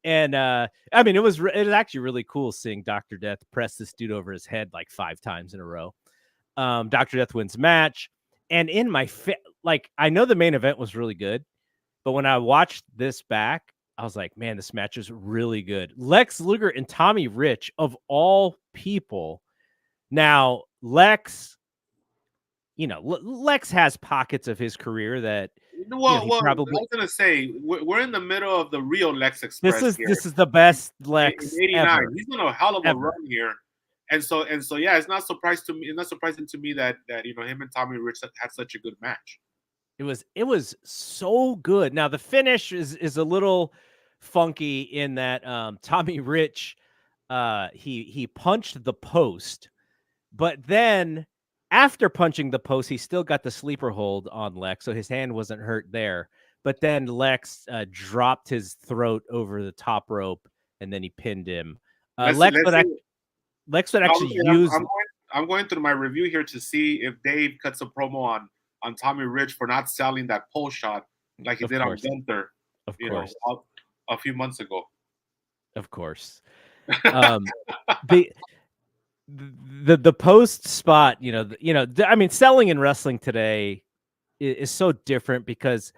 And I mean, it was actually really cool seeing Dr. Death press this dude over his head like 5 times in a row. Dr. Death wins match, and in my like, I know the main event was really good, but when I watched this back, I was like, man, this match is really good. Lex Luger and Tommy Rich, of all people. Now, Lex, you know, Lex has pockets of his career that. Well, probably. I was gonna say we're in the middle of the real Lex Express. This is the best Lex in '89. ever. He's on a hell of a run here, and so yeah, it's not surprising to me that you know, him and Tommy Rich had such a good match. It was so good. Now the finish is a little funky in that Tommy Rich he punched the post, but then after punching the post, he still got the sleeper hold on Lex, so his hand wasn't hurt there. But then Lex dropped his throat over the top rope, and then he pinned him. Lex would actually use. I'm going through my review here to see if Dave cuts a promo on Tommy Rich for not selling that pole shot like he did on Gunther, a few months ago. Of course. The post spot, I mean, selling in wrestling today is so different because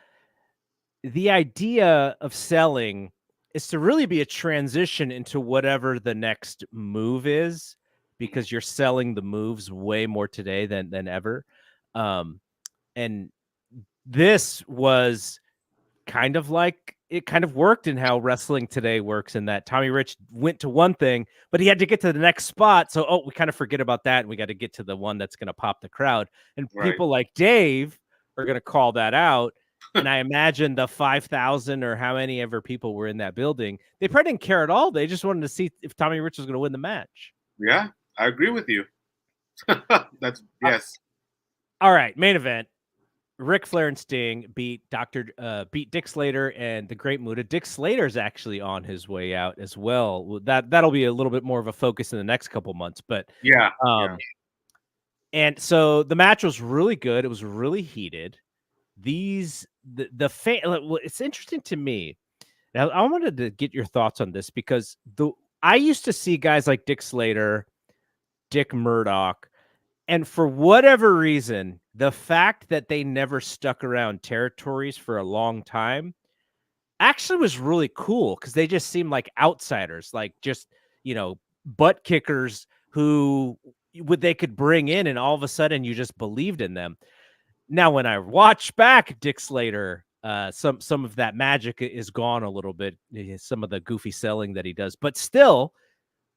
the idea of selling is to really be a transition into whatever the next move is, because you're selling the moves way more today than ever. And this was kind of like, it kind of worked in how wrestling today works, in that Tommy Rich went to one thing, but he had to get to the next spot. So, we kind of forget about that, and we got to get to the one that's going to pop the crowd. And people like Dave are going to call that out. And I imagine the 5,000 or how many ever people were in that building, they probably didn't care at all. They just wanted to see if Tommy Rich was going to win the match. Yeah, I agree with you. Yes. All right, main event. Ric Flair and Sting beat Dick Slater and the Great Muta. Dick Slater's actually on his way out as well. That'll be a little bit more of a focus in the next couple months, but yeah. And so the match was really good. It was really heated. It's interesting to me. Now, I wanted to get your thoughts on this, because I used to see guys like Dick Slater, Dick Murdoch, and for whatever reason, the fact that they never stuck around territories for a long time actually was really cool, because they just seemed like outsiders, like just, butt kickers who they could bring in, and all of a sudden you just believed in them. Now, when I watch back Dick Slater, some of that magic is gone a little bit, some of the goofy selling that he does, but still,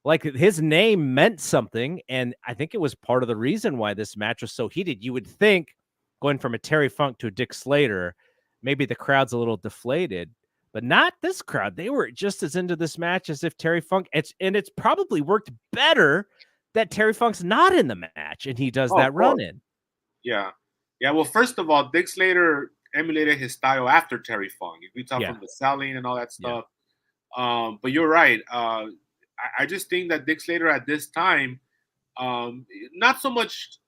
like, his name meant something, and I think it was part of the reason why this match was so heated. You would think, going from a Terry Funk to a Dick Slater, maybe the crowd's a little deflated, but not this crowd. They were just as into this match as if Terry Funk. It's probably worked better that Terry Funk's not in the match and he does that run in. Yeah. Well, first of all, Dick Slater emulated his style after Terry Funk. You can tell from the selling and all that stuff. Yeah. But you're right. I just think that Dick Slater at this time, not so much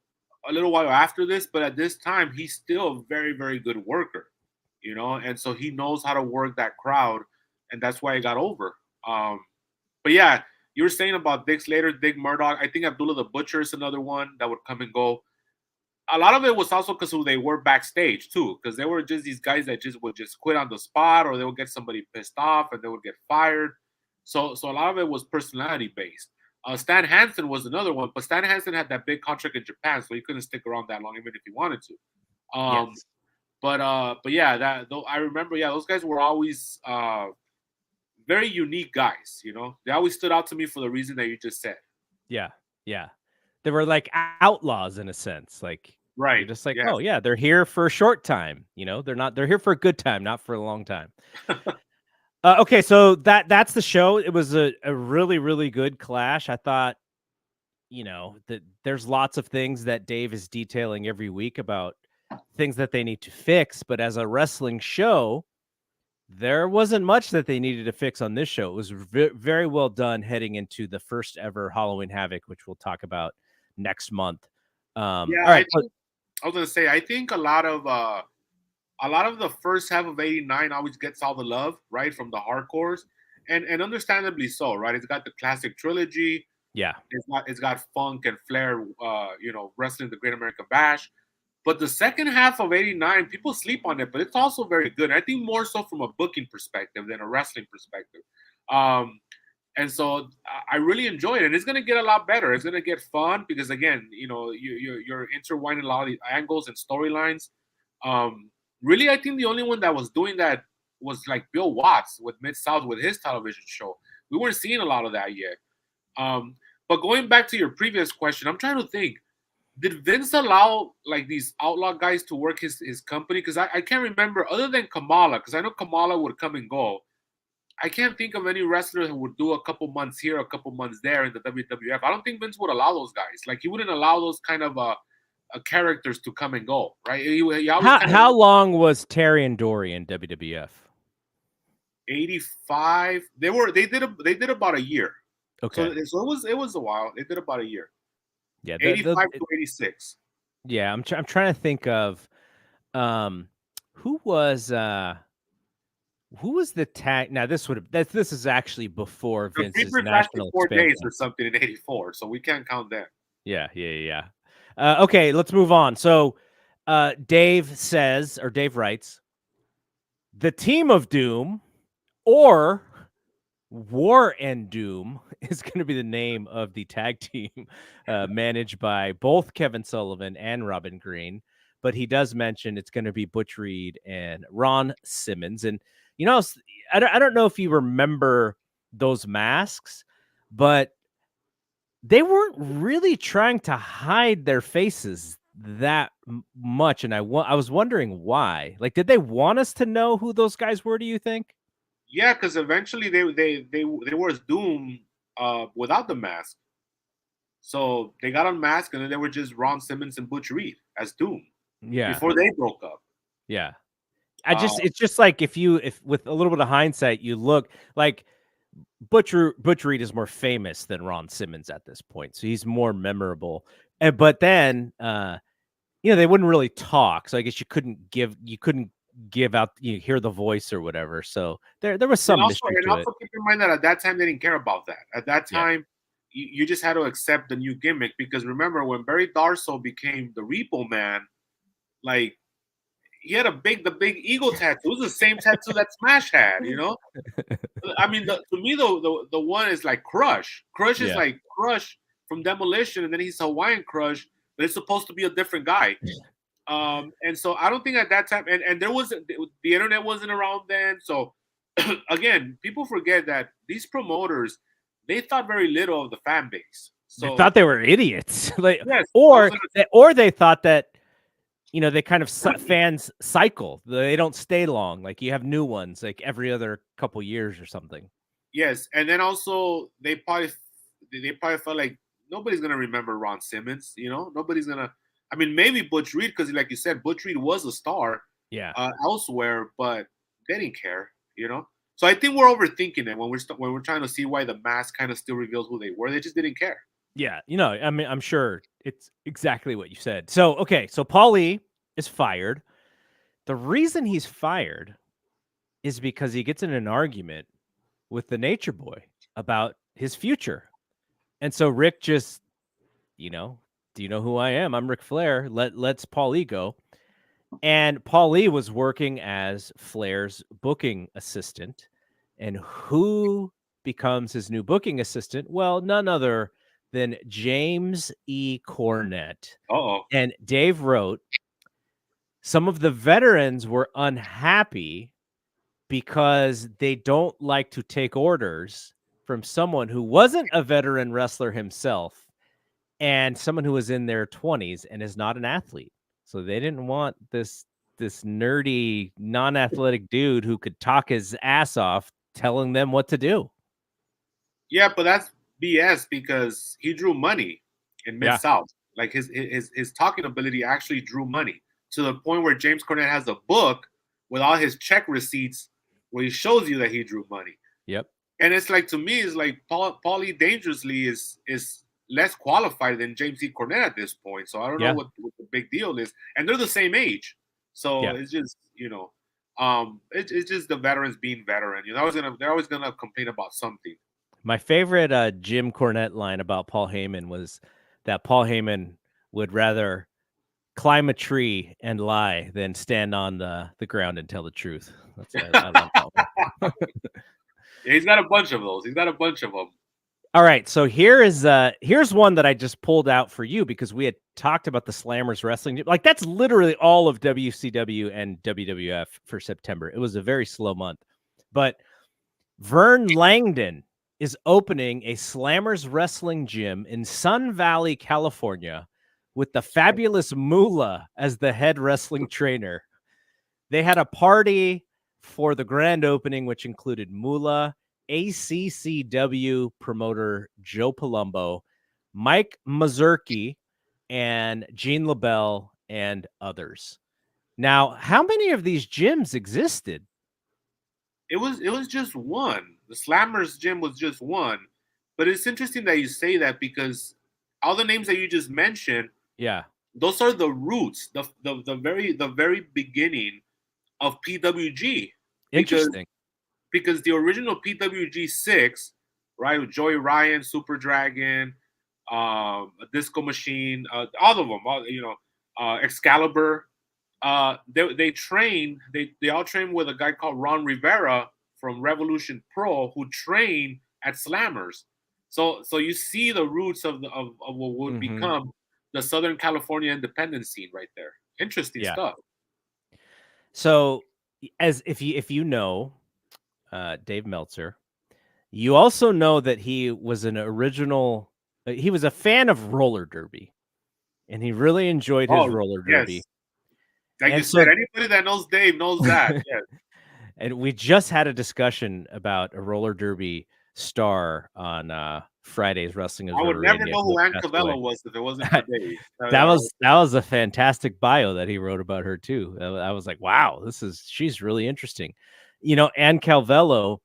a little while after this, but at this time, he's still a very, very good worker, and so he knows how to work that crowd, and that's why he got over. But yeah, you were saying about Dick Slater, Dick Murdoch. I think Abdullah the Butcher is another one that would come and go. A lot of it was also because who they were backstage too, because they were just these guys that would quit on the spot, or they would get somebody pissed off and they would get fired. So a lot of it was personality based. Stan Hansen was another one, but Stan Hansen had that big contract in Japan, so he couldn't stick around that long, even if he wanted to. Yes. But yeah, I remember. Yeah, those guys were always very unique guys. They always stood out to me for the reason that you just said. Yeah. They were like outlaws in a sense, like. Right. You're just like, oh yeah, they're here for a short time. They're here for a good time, not for a long time. Okay, so that's the show. It was a really, really good clash. I thought, that there's lots of things that Dave is detailing every week about things that they need to fix. But as a wrestling show, there wasn't much that they needed to fix on this show. It was very well done heading into the first ever Halloween Havoc, which we'll talk about next month. All right. I was going to say, I think a lot of the first half of '89 always gets all the love, right, from the hardcores, and understandably so, right? It's got the classic trilogy. Yeah. It's got Funk and Flair, wrestling the Great American Bash. But the second half of '89, people sleep on it, but it's also very good. I think more so from a booking perspective than a wrestling perspective. And so I really enjoy it, and it's going to get a lot better. It's going to get fun because, again, you're intertwining a lot of the angles and storylines. Really, I think the only one that was doing that was like Bill Watts with Mid-South with his television show. We weren't seeing a lot of that yet. But going back to your previous question, I'm trying to think. Did Vince allow like these outlaw guys to work his company? Because I can't remember, other than Kamala, because I know Kamala would come and go. I can't think of any wrestler who would do a couple months here, a couple months there in the WWF. I don't think Vince would allow those guys. Like, he wouldn't allow those kind of characters to come and go, right? How long was Terry and Dory in WWF? 85. They did about a year. Okay. So it was a while. It did about a year. Yeah. 85 to 86. Yeah. I'm trying to think of um who was the tag? Now this is actually before The Vince's papers lasted national 4 days expansion. or something in '84, so we can't count that. Yeah. Okay, let's move on. So, Dave says, or Dave writes, the Team of Doom or War and Doom is going to be the name of the tag team managed by both Kevin Sullivan and Robin Green. But he does mention it's going to be Butch Reed and Ron Simmons. And, I don't know if you remember those masks, but they weren't really trying to hide their faces that much. And I was wondering why. Like, did they want us to know who those guys were, do you think? Yeah, because eventually they were as Doom without the mask. So they got unmasked, and then they were just Ron Simmons and Butch Reed as Doom Yeah. before they broke up. Yeah. Uh, It's just like if with a little bit of hindsight, you look like Butch Reed is more famous than Ron Simmons at this point. So he's more memorable. But then, they wouldn't really talk. So I guess you couldn't give out, hear the voice or whatever. So there was some mystery to it. also keep in mind that at that time they didn't care about that. At that Yeah. time, you just had to accept the new gimmick because remember when Barry Darsow became the Repo Man, like he had the big eagle tattoo. It was the same tattoo that Smash had, I mean, to me, the one is like Crush. Crush is Yeah. like Crush from Demolition, and then he's Hawaiian Crush, but it's supposed to be a different guy. And so I don't think at that time, and there wasn't the internet wasn't around then. So again, people forget that these promoters they thought very little of the fan base. So They thought they were idiots, like, yes, or they thought that they kind of fans cycle. They don't stay long. Like you have new ones like every other couple years or something. yes, and then also they probably felt like nobody's gonna remember Ron Simmons. Nobody's gonna. I mean, maybe Butch Reed because, like you said, Butch Reed was a star. Yeah. Elsewhere, but they didn't care. So I think we're overthinking it when we're trying to see why the mask kind of still reveals who they were. They just didn't care. Yeah. I mean, I'm sure it's exactly what you said. So, okay. So Paulie is fired. The reason he's fired is because he gets in an argument with the Nature Boy about his future. And so Rick just, do you know who I am? I'm Ric Flair. Let's Paulie go. And Paulie was working as Flair's booking assistant. And who becomes his new booking assistant? Well, none other than James E. Cornette. Uh-oh. And Dave wrote, some of the veterans were unhappy because they don't like to take orders from someone who wasn't a veteran wrestler himself and someone who was in their 20s and is not an athlete. So they didn't want this nerdy, non-athletic dude who could talk his ass off telling them what to do. Yeah, but that's BS because he drew money in Mid-South. Like his talking ability actually drew money to the point where James Cornette has a book with all his check receipts where he shows you that he drew money. Yep. And it's like, to me, it's like Paulie Dangerously is less qualified than James E. Cornette at this point. So I don't know what the big deal is. And they're the same age. So it's just, it's just the veterans being veteran. They're always gonna complain about something. My favorite Jim Cornette line about Paul Heyman was that Paul Heyman would rather climb a tree and lie than stand on the ground and tell the truth. I love that one. Yeah, he's got a bunch of those. He's got a bunch of them. All right, so here's one that I just pulled out for you because we had talked about the Slammers wrestling. Like that's literally all of WCW and WWF for September. It was a very slow month, but Vern Langdon is opening a Slammers wrestling gym in Sun Valley, California, with the fabulous Moolah as the head wrestling trainer. They had a party for the grand opening, which included Moolah, ACCW promoter Joe Palumbo, Mike Mazurki, and Gene LaBelle, and others. Now, how many of these gyms existed? It was just one. The Slammers gym was just one. But it's interesting that you say that because all the names that you just mentioned, Yeah. those are the roots, the very beginning of PWG. Because Interesting. the original PWG 6, right, with Joey Ryan, Super Dragon, a Disco Machine, all of them, Excalibur. They all trained with a guy called Ron Rivera from Revolution Pro, who trained at Slammers. So you see the roots of what would Mhm. become the Southern California independent scene right there. Interesting Yeah. stuff. So, as if you know, Dave Meltzer, you also know that he was an original he was a fan of roller derby, and he really enjoyed his Oh roller derby. yes, like you And said, so anybody that knows Dave knows that. Yes. and we just had a discussion about a roller derby star on, Friday's Wrestling I would Observer never Radio know who who Ann passed away. Cavello was if it wasn't for Dave. That was a fantastic bio that he wrote about her too. I was like, "Wow, she's really interesting." Ann Calvello,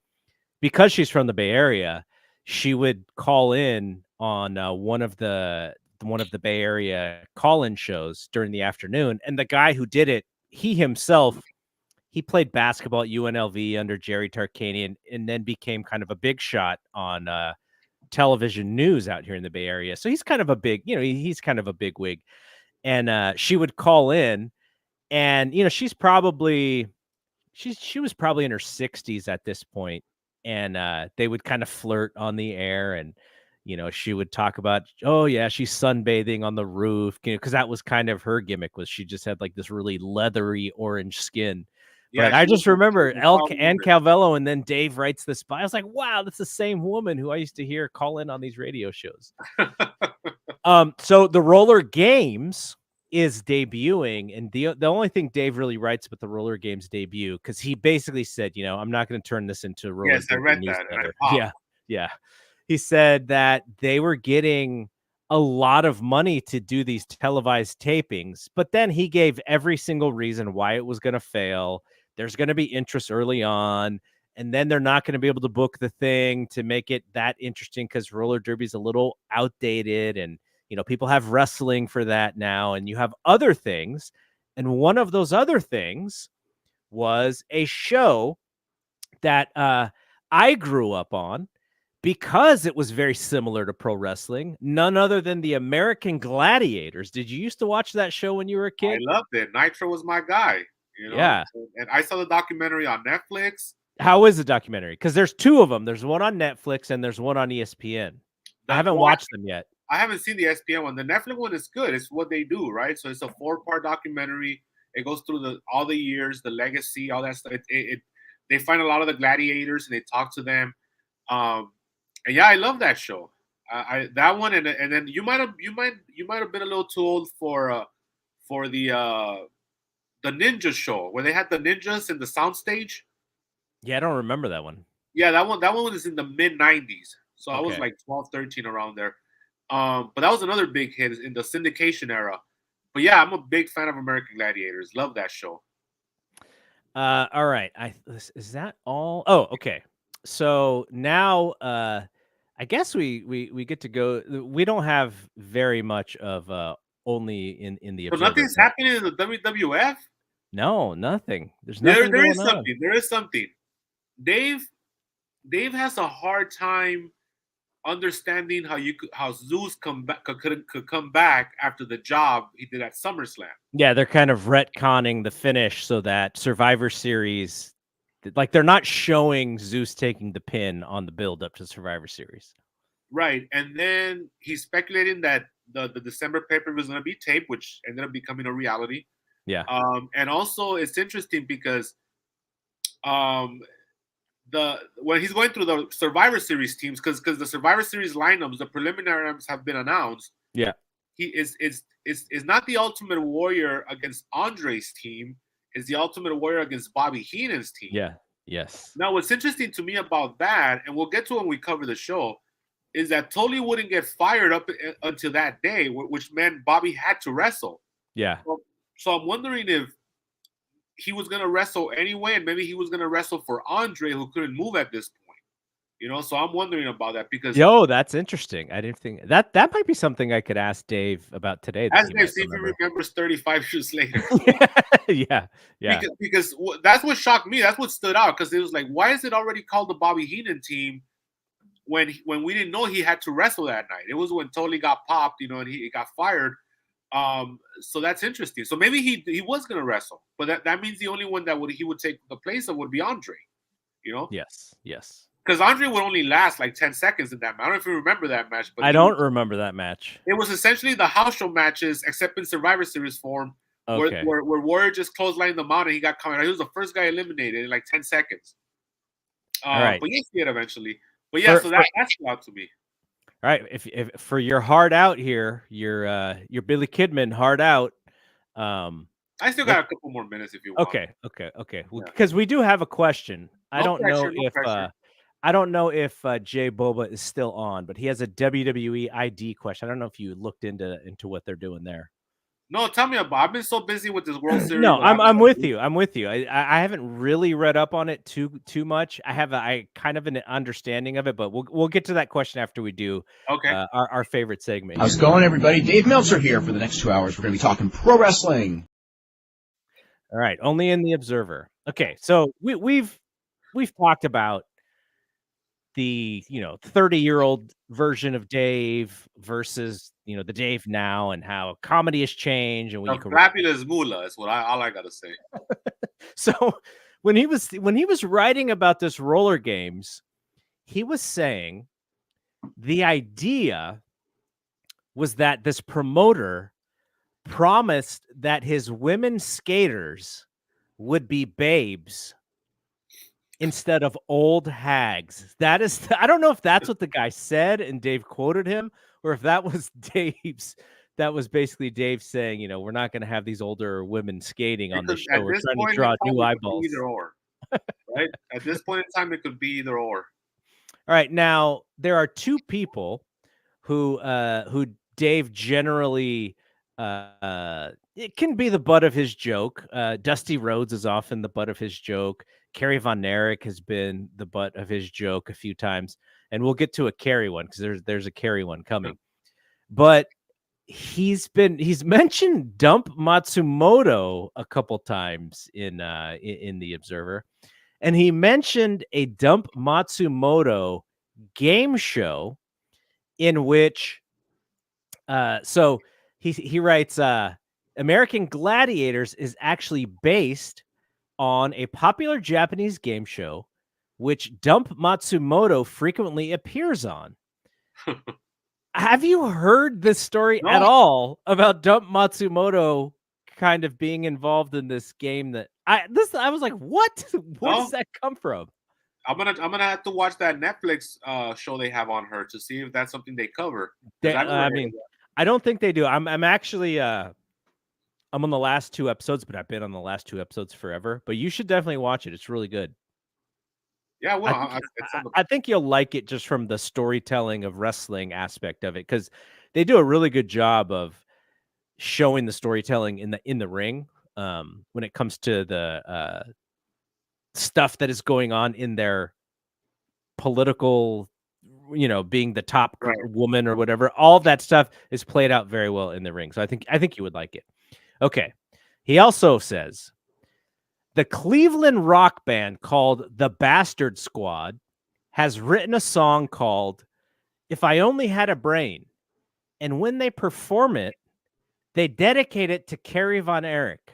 because she's from the Bay Area, she would call in on, one of the Bay Area call-in shows during the afternoon, and the guy who did it, he himself, he played basketball at UNLV under Jerry Tarkanian and then became kind of a big shot on, television news out here in the Bay Area. So he's kind of a big, he's kind of a big wig. And she would call in, and she was probably in her 60s at this point, and they would kind of flirt on the air, and she would talk about, oh yeah, she's sunbathing on the roof, because that was kind of her gimmick, was she just had like this really leathery orange skin. Yeah, But I just remember she was Ann Calvello, and then Dave writes this by. I was like, wow, that's the same woman who I used to hear call in on these radio shows. So the Roller Games is debuting, and the only thing Dave really writes about the Roller Games debut, because he basically said, I'm not going to turn this into a roller Yes, I derby read that and I newsletter. popped. Yeah. He said that they were getting a lot of money to do these televised tapings, but then he gave every single reason why it was going to fail. There's going to be interest early on, and then they're not going to be able to book the thing to make it that interesting because roller derby is a little outdated, and people have wrestling for that now, and you have other things. And one of those other things was a show that I grew up on because it was very similar to pro wrestling. None other than the American Gladiators. Did you used to watch that show when you were a I kid? loved it. Nitro was my guy, Yeah. And I saw the documentary on Netflix. How is the documentary? Because there's two of them. There's one on Netflix and there's one on ESPN. I haven't watched them yet. I haven't seen the ESPN one. The Netflix one is good. It's what they do, right? So it's a 4-part documentary. It goes through all the years, the legacy, all that stuff. They find a lot of the gladiators and they talk to them. And yeah, I love that show. That one, and then you might have been a little too old for the ninja show where they had the ninjas in the soundstage. Yeah, I don't remember that one. Yeah, that one was in the mid 90s. So I was Okay. like 12, 13 around there. But that was another big hit in the syndication era. But yeah, I'm a big fan of American Gladiators. Love that show. All right. Is that all? Oh, okay. So now I guess we get to go. We don't have very much of only in the So Observer. nothing's happening in the WWF? No, nothing. There's nothing There going is on. something. There is something. Dave has a hard time understanding how Zeus could come back after the job he did at SummerSlam. Yeah, they're kind of retconning the finish so that Survivor Series, like they're not showing Zeus taking the pin on the build up to Survivor Series. Right, and then he's speculating that the December paper was going to be taped, which ended up becoming a reality. Yeah. And also it's interesting because when he's going through the Survivor Series teams, because the Survivor Series lineups, the preliminaries have been announced. Yeah. He is not the Ultimate Warrior against Andre's team. Is the Ultimate Warrior against Bobby Heenan's team. Yeah. Yes. Now, what's interesting to me about that, and we'll get to it when we cover the show, is that Tully wouldn't get fired up until that day, which meant Bobby had to wrestle. Yeah. So I'm wondering if he was going to wrestle anyway, and maybe he was going to wrestle for Andre, who couldn't move at this point. So I'm wondering about that because Yo, that's interesting. I didn't think that might be something I could ask Dave about today. That as he Dave, might see if he remember. remembers 35 years later. Yeah, yeah. Because that's what shocked me. That's what stood out because it was like, why is it already called the Bobby Heenan team when we didn't know he had to wrestle that night? It was when Totally got popped, and he got fired. So that's interesting. So maybe he was gonna wrestle, but that means the only one that he would take the place of would be Andre. Yes, yes. Because Andre would only last like 10 seconds in that match. I don't know if you remember that match, but I don't remember that match. It was essentially the house show matches, except in Survivor Series form, Okay. where Warrior just clotheslined them out and he got coming. He was the first guy eliminated in like 10 seconds. All right. But yes, he did eventually. But yeah, so that's out to me. All right. If for your hard out here, your Billy Kidman hard out. I still got a couple more minutes if you want. Okay. Because we do have a question. I don't know if Jay Boba is still on, but he has a WWE ID question. I don't know if you looked into what they're doing there. No, tell me about. I've been so busy with this World Series. No, I'm with you. I'm with you. I haven't really read up on it too much. I have I kind of an understanding of it, but we'll get to that question after we do our favorite segment. How's it going, everybody? Dave Meltzer here for the next 2 hours. We're going to be talking pro wrestling. All right, only in the Observer. Okay, so we've talked about the 30-year-old version of Dave versus the Dave now, and how comedy has changed, and fabulous moolah is what all I gotta say. So when he was writing about this roller games, he was saying the idea was that this promoter promised that his women skaters would be babes instead of old hags. That is, I don't know if that's what the guy said and Dave quoted him, or if that was basically Dave saying, we're not going to have these older women skating on the show. We're trying to draw new eyeballs. Either or, right? At this point in time, it could be either or. All right. Now, there are two people who Dave generally, it can be the butt of his joke. Dusty Rhodes is often the butt of his joke. Kerry Von Erich has been the butt of his joke a few times, and we'll get to a Kerry one because there's a Kerry one coming. But he's mentioned Dump Matsumoto a couple times in the Observer, and he mentioned a Dump Matsumoto game show in which so he writes American Gladiators is actually based on a popular Japanese game show which Dump Matsumoto frequently appears on. Have you heard this story at all about Dump Matsumoto kind of being involved in this game? That I was like, what? Where does that come from? I'm gonna have to watch that Netflix show they have on her to see if that's something they cover. I mean, I don't think they do. I'm actually I'm on the last 2 episodes, but I've been on the last 2 episodes forever. But you should definitely watch it. It's really good. Yeah, well, I think you'll like it just from the storytelling of wrestling aspect of it, because they do a really good job of showing the storytelling in the ring when it comes to the stuff that is going on in their political, being the top woman or whatever. All that stuff is played out very well in the ring. So I think you would like it. Okay. He also says the Cleveland rock band called the Bastard Squad has written a song called If I Only Had a Brain. And when they perform it, they dedicate it to Kerry Von Erich.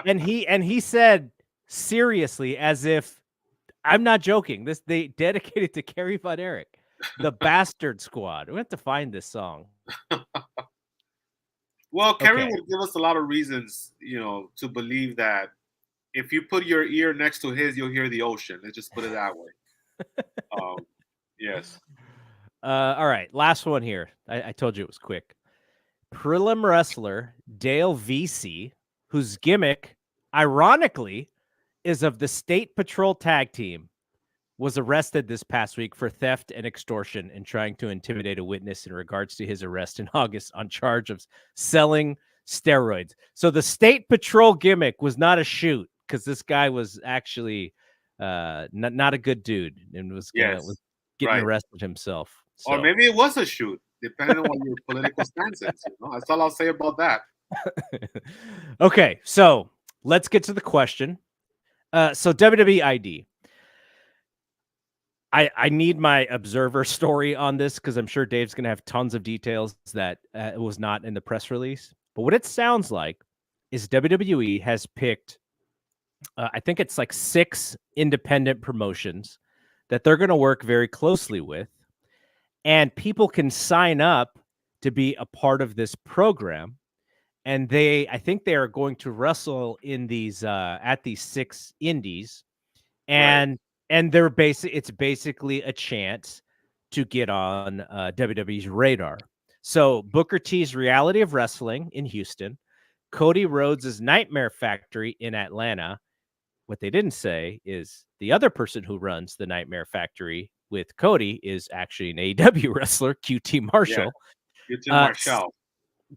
and he said seriously, as if I'm not joking, they dedicated to Kerry Von Erich, the Bastard Squad. We have to find this song. Well, Kerry will give us a lot of reasons, to believe that if you put your ear next to his, you'll hear the ocean. Let's just put it that way. Yes. All right. Last one here. I told you it was quick. Prelim wrestler Dale VC, whose gimmick, ironically, is of the State Patrol tag team, was arrested this past week for theft and extortion and trying to intimidate a witness in regards to his arrest in August on charge of selling steroids. So the State Patrol gimmick was not a shoot, because this guy was actually not a good dude, and was Yes. getting Right. arrested himself. Or So maybe it was a shoot, depending on what your political stance is. That's all I'll say about that. okay, so let's get to the question. So WWE ID. I need my observer story on this because I'm sure Dave's going to have tons of details that was not in the press release. But what it sounds like is WWE has picked, I think it's like 6 independent promotions that they're going to work very closely with. And people can sign up to be a part of this program. And I think they are going to wrestle in these, at these 6 indies. Right. And it's basically a chance to get on WWE's radar. So Booker T's Reality of Wrestling in Houston, Cody Rhodes' Nightmare Factory in Atlanta. What they didn't say is the other person who runs the Nightmare Factory with Cody is actually an AEW wrestler, QT Marshall. Yeah. Marshall.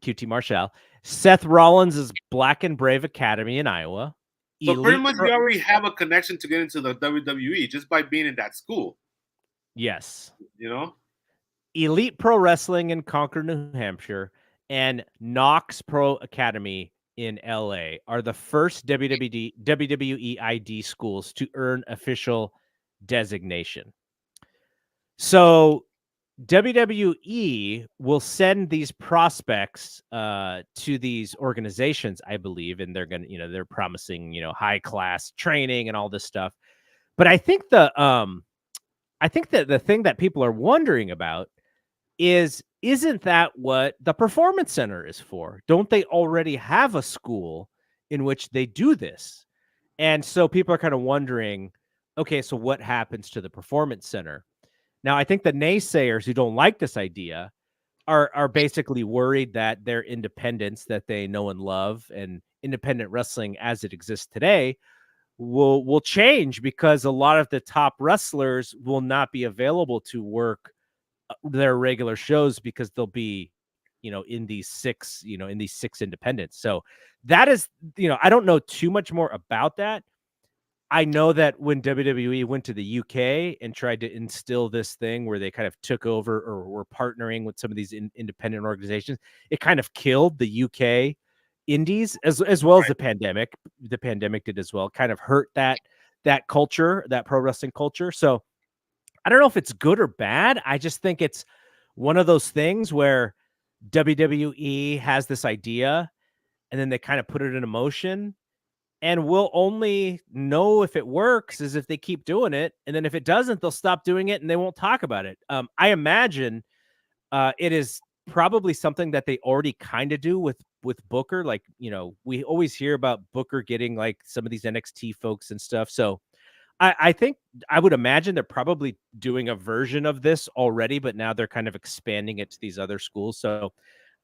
QT Marshall. Seth Rollins' Black and Brave Academy in Iowa. So pretty much you already have a connection to get into the WWE just by being in that school. Yes. Elite Pro Wrestling in Concord, New Hampshire, and Knox Pro Academy in LA are the first WWE ID schools to earn official designation. So WWE will send these prospects to these organizations, I believe, and they're going to, they're promising, high class training and all this stuff. But I think that the thing that people are wondering about isn't that what the Performance Center is for? Don't they already have a school in which they do this? And so people are kind of wondering, okay, so what happens to the Performance Center? Now, I think the naysayers who don't like this idea are basically worried that their independence that they know and love and independent wrestling as it exists today will change because a lot of the top wrestlers will not be available to work their regular shows because they'll be, in these 6 independents. So that is, I don't know too much more about that. I know that when WWE went to the UK and tried to instill this thing where they kind of took over or were partnering with some of these independent organizations, it kind of killed the UK indies as well as the pandemic. The pandemic did as well, kind of hurt that culture, that pro wrestling culture. So I don't know if it's good or bad. I just think it's one of those things where WWE has this idea and then they kind of put it into motion. And we'll only know if it works is if they keep doing it. And then if it doesn't, they'll stop doing it and they won't talk about it. I imagine it is probably something that they already kind of do with Booker. Like, we always hear about Booker getting like some of these NXT folks and stuff. So I think I would imagine they're probably doing a version of this already, but now they're kind of expanding it to these other schools. So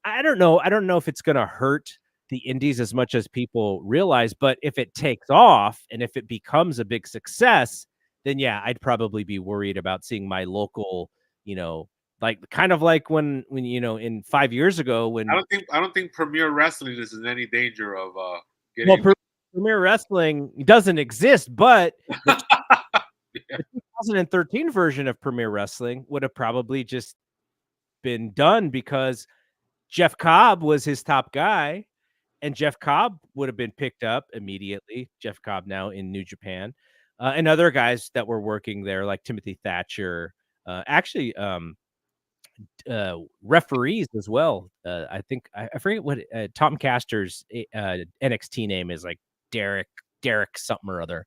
I don't know. I don't know if it's going to hurt the indies as much as people realize, but if it takes off and if it becomes a big success, then yeah, I'd probably be worried about seeing my local, like kind of like when in 5 years ago when I don't think Premier Wrestling is in any danger of getting. Well, Premier Wrestling doesn't exist, but the 2013 version of Premier Wrestling would have probably just been done because Jeff Cobb was his top guy, and Jeff Cobb would have been picked up immediately. Jeff Cobb now in New Japan, and other guys that were working there like Timothy Thatcher, referees as well. I think I forget what Tom Castor's NXT name is, like Derek something or other,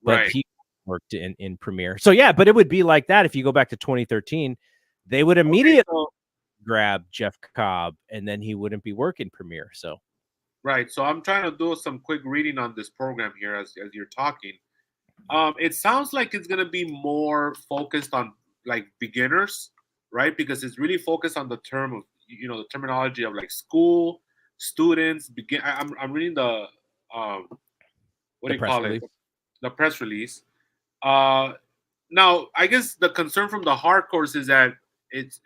but Right. he worked in Premiere. So yeah, but it would be like that if you go back to 2013, they would immediately grab Jeff Cobb, and then he wouldn't be working Premiere. So right. So I'm trying to do some quick reading on this program here as you're talking. It sounds like it's gonna be more focused on like beginners, right? Because it's really focused on the term of the terminology of like school, students, begin. I'm reading the what do you call it? The press release. Now I guess the concern from the hardcores is that is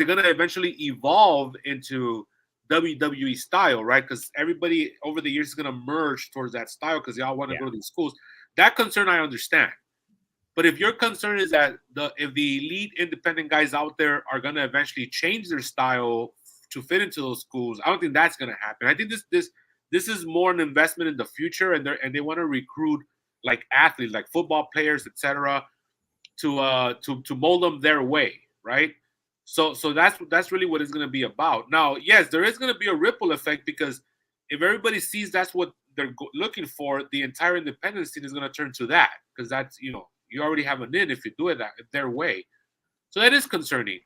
it gonna eventually evolve into WWE style, right? Because everybody over the years is gonna merge towards that style because y'all want to go to these schools. That concern I understand. But if your concern is that if the elite independent guys out there are going to eventually change their style to fit into those schools, I don't think that's going to happen. I think this is more an investment in the future, and they want to recruit like athletes, like football players, etc., to mold them their way, right? So that's really what it's going to be about. Now, yes, there is going to be a ripple effect, because if everybody sees that's what they're looking for, the entire independent scene is going to turn to that, because that's, you already have an in if you do it their way. So that is concerning.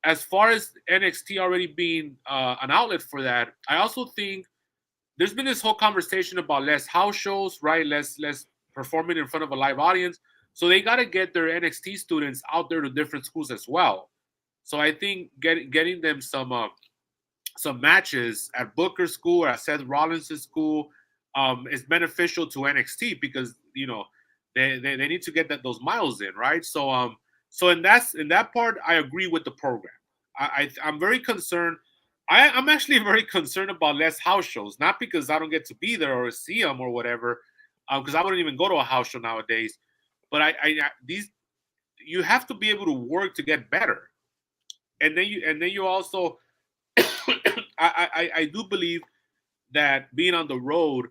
As far as NXT already being an outlet for that, I also think there's been this whole conversation about less house shows, right? Less performing in front of a live audience. So they got to get their NXT students out there to different schools as well. So I think getting them some matches at Booker's school or at Seth Rollins' school is beneficial to NXT, because they need to get those miles in, right? So in that part, I agree with the program. I'm very concerned. I'm actually very concerned about less house shows, not because I don't get to be there or see them or whatever, because I wouldn't even go to a house show nowadays. But you have to be able to work to get better, and then you also I do believe that being on the road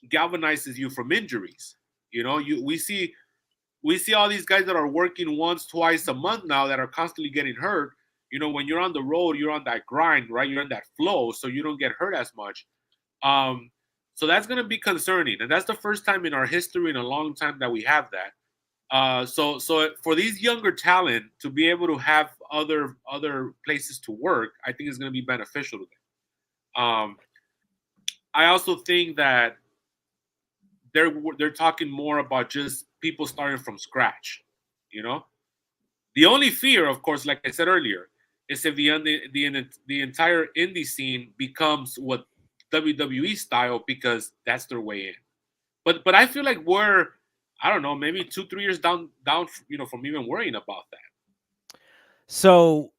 galvanizes you from injuries. We see all these guys that are working once, twice a month now that are constantly getting hurt. When you're on the road, you're on that grind, right? You're in that flow, so you don't get hurt as much. So that's going to be concerning, and that's the first time in our history in a long time that we have that. So for these younger talent to be able to have other places to work, I think is going to be beneficial to them. I also think that they're talking more about just people starting from scratch. The only fear, of course, like I said earlier, is if the entire indie scene becomes what WWE style, because that's their way in. But I feel like we're, I don't know, maybe 2-3 years down, from even worrying about that. So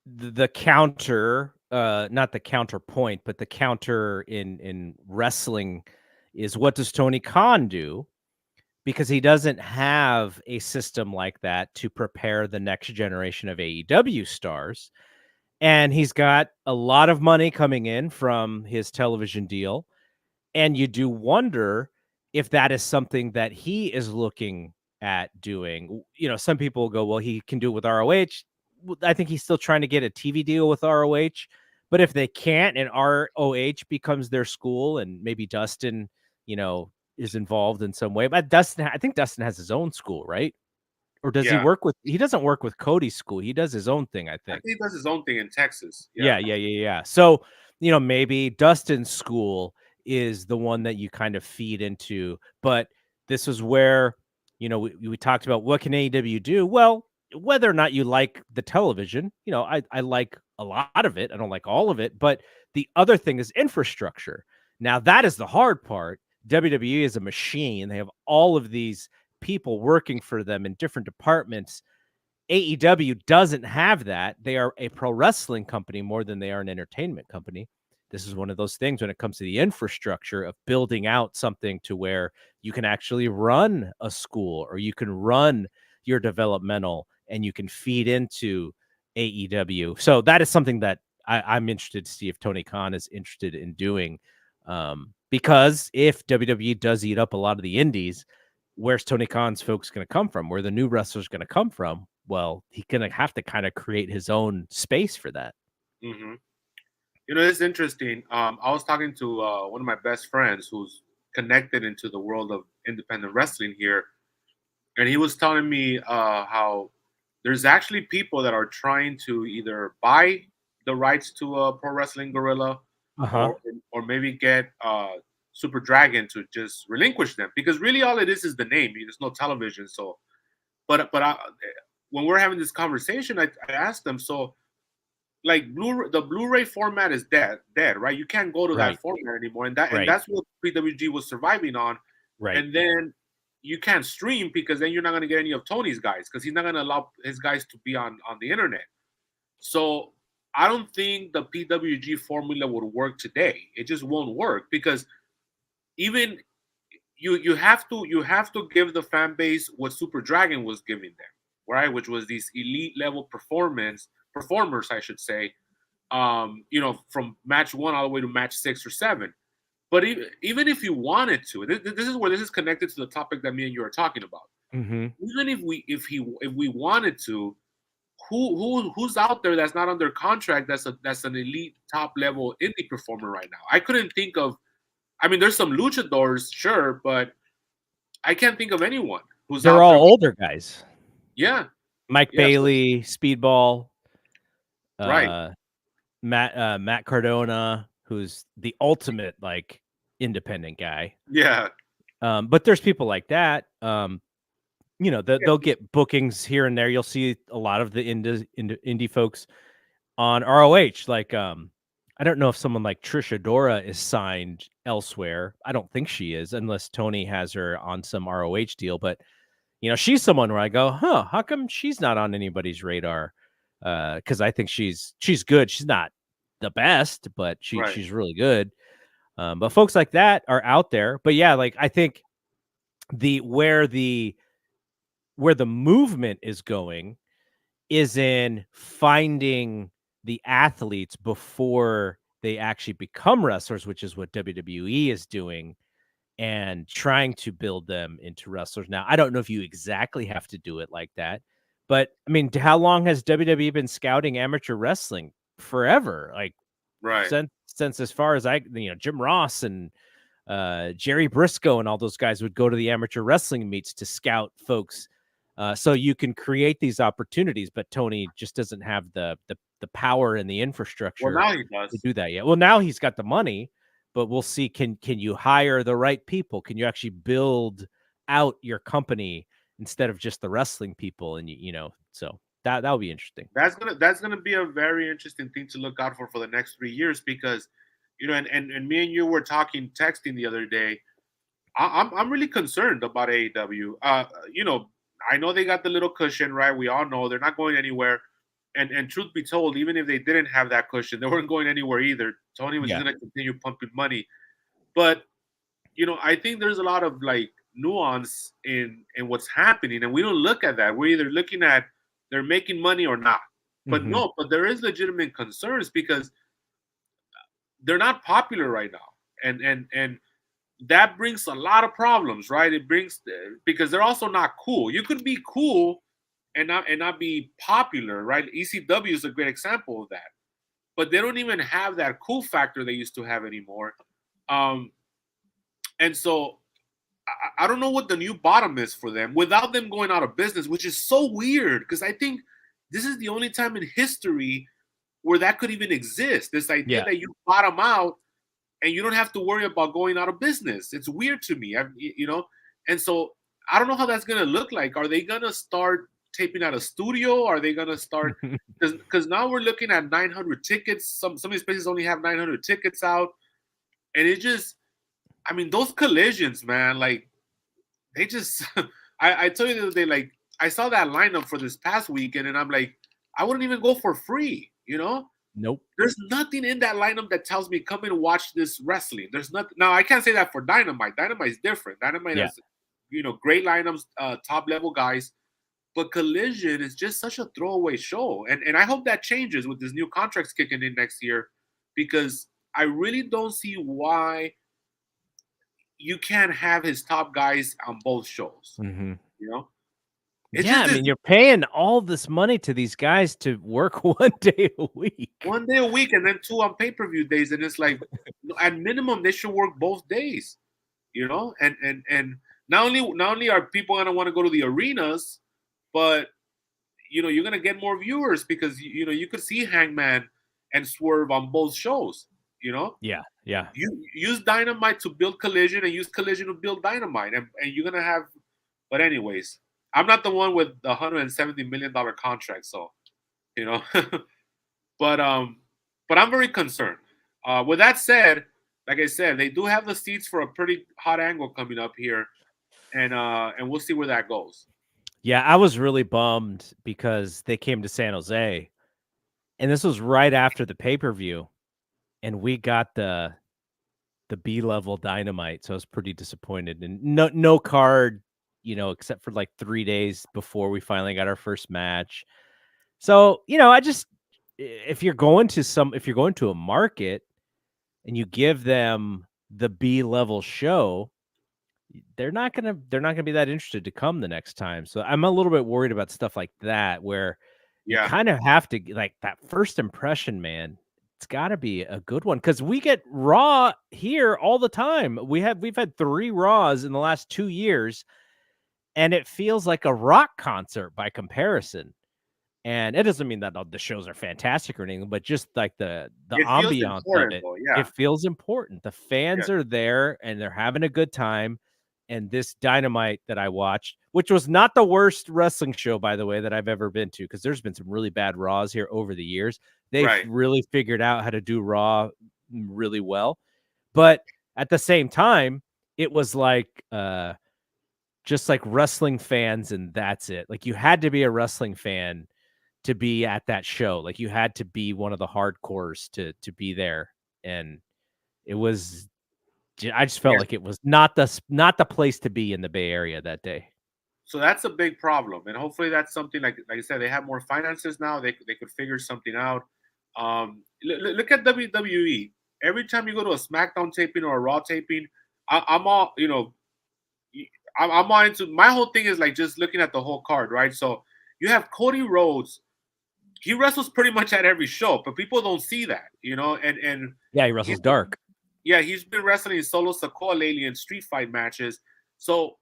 the counter, not the counterpoint, but the counter in wrestling is, what does Tony Khan do? Because he doesn't have a system like that to prepare the next generation of AEW stars. And he's got a lot of money coming in from his television deal. And you do wonder if that is something that he is looking at doing. Some people go, well, he can do it with ROH. I think he's still trying to get a TV deal with ROH. But if they can't, and ROH becomes their school, and maybe Dustin, is involved in some way. But I think Dustin has his own school, right? Or does he doesn't work with Cody's school. He does his own thing, I think. I think he does his own thing in Texas. Yeah. So, maybe Dustin's school is the one that you kind of feed into. But this is where, we talked about, what can AEW do? Well, whether or not you like the television, I like a lot of it. I don't like all of it. But the other thing is infrastructure. Now, that is the hard part. WWE is a machine. They have all of these people working for them in different departments. AEW doesn't have that. They are a pro wrestling company more than they are an entertainment company. This is one of those things when it comes to the infrastructure of building out something to where you can actually run a school, or you can run your developmental, and you can feed into AEW. So that is something that I'm interested to see if Tony Khan is interested in doing. Because if WWE does eat up a lot of the indies, where's Tony Khan's folks going to come from? Where the new wrestlers going to come from? Well, he's going to have to kind of create his own space for that. Mm-hmm. It's interesting. I was talking to one of my best friends who's connected into the world of independent wrestling here, and he was telling me how there's actually people that are trying to either buy the rights to a Pro Wrestling Guerrilla, or maybe get Super Dragon to just relinquish them, because really all it is the name. There's no television. So, but when we're having this conversation, I asked them, so like the Blu-ray format is dead, right? You can't go to that format anymore, and that's what PWG was surviving on. Right. And then you can't stream, because then you're not going to get any of Tony's guys, because he's not going to allow his guys to be on the internet. So I don't think the PWG formula would work today. It just won't work, because even you have to give the fan base what Super Dragon was giving them, right? Which was these elite level performers, I should say. From match 1 all the way to match 6 or 7. But even if you wanted to, this is where this is connected to the topic that me and you are talking about. Mm-hmm. Even if we wanted to, who's out there that's not under contract that's an elite top level indie performer right now? I couldn't think of. I mean, there's some luchadors, sure, but I can't think of anyone who's. They're out all there. older guys. Yeah, Mike Bailey, Speedball, right. Matt Cardona, who's the ultimate like independent guy. Yeah. But there's people like that. They'll get bookings here and there. You'll see a lot of the indie folks on ROH. Like, I don't know if someone like Trish Adora is signed elsewhere. I don't think she is, unless Tony has her on some ROH deal. But she's someone where I go, how come she's not on anybody's radar? Because I think she's good. She's not the best, but she's really good. But folks like that are out there. But yeah, like I think where the movement is going is in finding the athletes before they actually become wrestlers, which is what WWE is doing, and trying to build them into wrestlers. Now, I don't know if you exactly have to do it like that, but I mean, how long has WWE been scouting amateur wrestling? Forever, like since as far as Jim Ross and Jerry Briscoe and all those guys would go to the amateur wrestling meets to scout folks. So you can create these opportunities, but Tony just doesn't have the power and the infrastructure to do that yet. Well, now he's got the money, but we'll see. Can you hire the right people? Can you actually build out your company instead of just the wrestling people? And so that'll be interesting. That's gonna be a very interesting thing to look out for the next 3 years, because and me and you were texting the other day. I'm really concerned about AEW. I know they got the little cushion, right? We all know they're not going anywhere. And truth be told, even if they didn't have that cushion, they weren't going anywhere either. Tony was going to continue pumping money. But, I think there's a lot of like nuance in what's happening. And we don't look at that. We're either looking at they're making money or not. But no, but there is legitimate concerns because they're not popular right now. And that brings a lot of problems, right? It brings, because they're also not cool. You could be cool and not be popular, right? ECW is a great example of that. But they don't even have that cool factor they used to have anymore. And so I don't know what the new bottom is for them without them going out of business, which is so weird, because I think this is the only time in history where that could even exist. This idea that you bottom out and you don't have to worry about going out of business. It's weird to me, And so I don't know how that's going to look like. Are they going to start taping at a studio? Are they going to start? Because now we're looking at 900 tickets. Some of these places only have 900 tickets out. And it just, I mean, those collisions, man, like, they just, I told you the other day, like, I saw that lineup for this past weekend, and I'm like, I wouldn't even go for free, Nope. There's nothing in that lineup that tells me come and watch this wrestling. There's nothing. Now, I can't say that for Dynamite. Dynamite is different. Dynamite has, great lineups, top level guys. But Collision is just such a throwaway show. And I hope that changes with this new contracts kicking in next year, because I really don't see why you can't have his top guys on both shows. I mean, you're paying all this money to these guys to work 1 day a week. 1 day a week, and then 2 on pay-per-view days, and it's like, at minimum, they should work both days, And not only are people gonna want to go to the arenas, but you're gonna get more viewers because you could see Hangman and Swerve on both shows. You use Dynamite to build Collision, and use Collision to build Dynamite, and you're gonna have. But anyways. I'm not the one with the $170 million contract, so but I'm very concerned. With that said, like I said, they do have the seats for a pretty hot angle coming up here, and we'll see where that goes. Yeah, I was really bummed because they came to San Jose, and this was right after the pay-per-view, and we got the the B-level Dynamite, so I was pretty disappointed. And no card, except for like 3 days before we finally got our first match. So, if you're going to a market and you give them the B-level show, they're not gonna be that interested to come the next time. So I'm a little bit worried about stuff like that, where you kind of have to, like, that first impression, man. It's got to be a good one, because we get Raw here all the time. We've had 3 Raws in the last 2 years, and it feels like a rock concert by comparison. And it doesn't mean that the shows are fantastic or anything, but just like the ambiance of it, it feels important. The fans are there and they're having a good time. And this Dynamite that I watched, which was not the worst wrestling show, by the way, that I've ever been to, because there's been some really bad Raws here over the years. They've really figured out how to do Raw really well. But at the same time, it was like just like wrestling fans, and that's it. Like, you had to be a wrestling fan to be at that show. Like, you had to be one of the hardcores to be there. And it was, I just felt like it was not the place to be in the Bay Area that day. So that's a big problem, and hopefully that's something, like I said, they have more finances now. They could figure something out. Look at WWE. Every time you go to a SmackDown taping or a Raw taping, I'm all, I'm all into, my whole thing is like just looking at the whole card, right? So you have Cody Rhodes. He wrestles pretty much at every show, but people don't see that, and yeah, he wrestles dark. Yeah, he's been wrestling in Solo Sikoa lately in street fight matches. So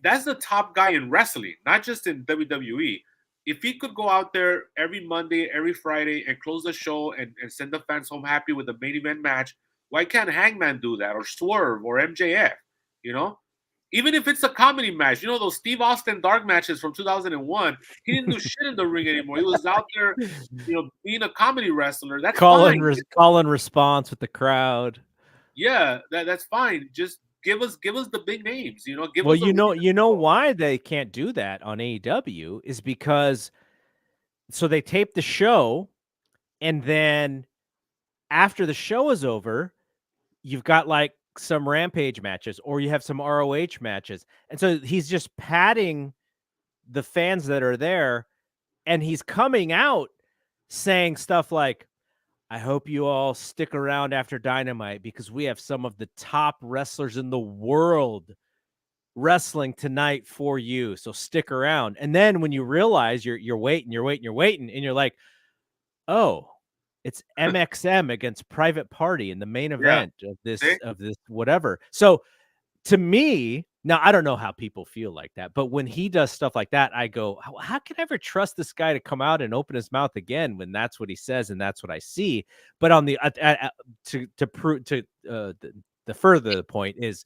that's the top guy in wrestling, not just in WWE. If he could go out there every Monday, every Friday, and close the show and send the fans home happy with a main event match, why can't Hangman do that, or Swerve, or MJF? Even if it's a comedy match, those Steve Austin dark matches from 2001, he didn't do shit in the ring anymore. He was out there, being a comedy wrestler. That's fine. Call and response with the crowd. Yeah, that's fine. Just give us the big names. Why they can't do that on AEW is because, so they tape the show, and then after the show is over, you've got like some Rampage matches, or you have some ROH matches. And so he's just padding the fans that are there, and he's coming out saying stuff like, I hope you all stick around after Dynamite, because we have some of the top wrestlers in the world wrestling tonight for you. So stick around. And then when you realize you're waiting, and you're like, oh, it's MXM against Private Party in the main event of this whatever. So to me, now I don't know how people feel like that, but when he does stuff like that, I go, how can I ever trust this guy to come out and open his mouth again when that's what he says and that's what I see? But on the the further point is,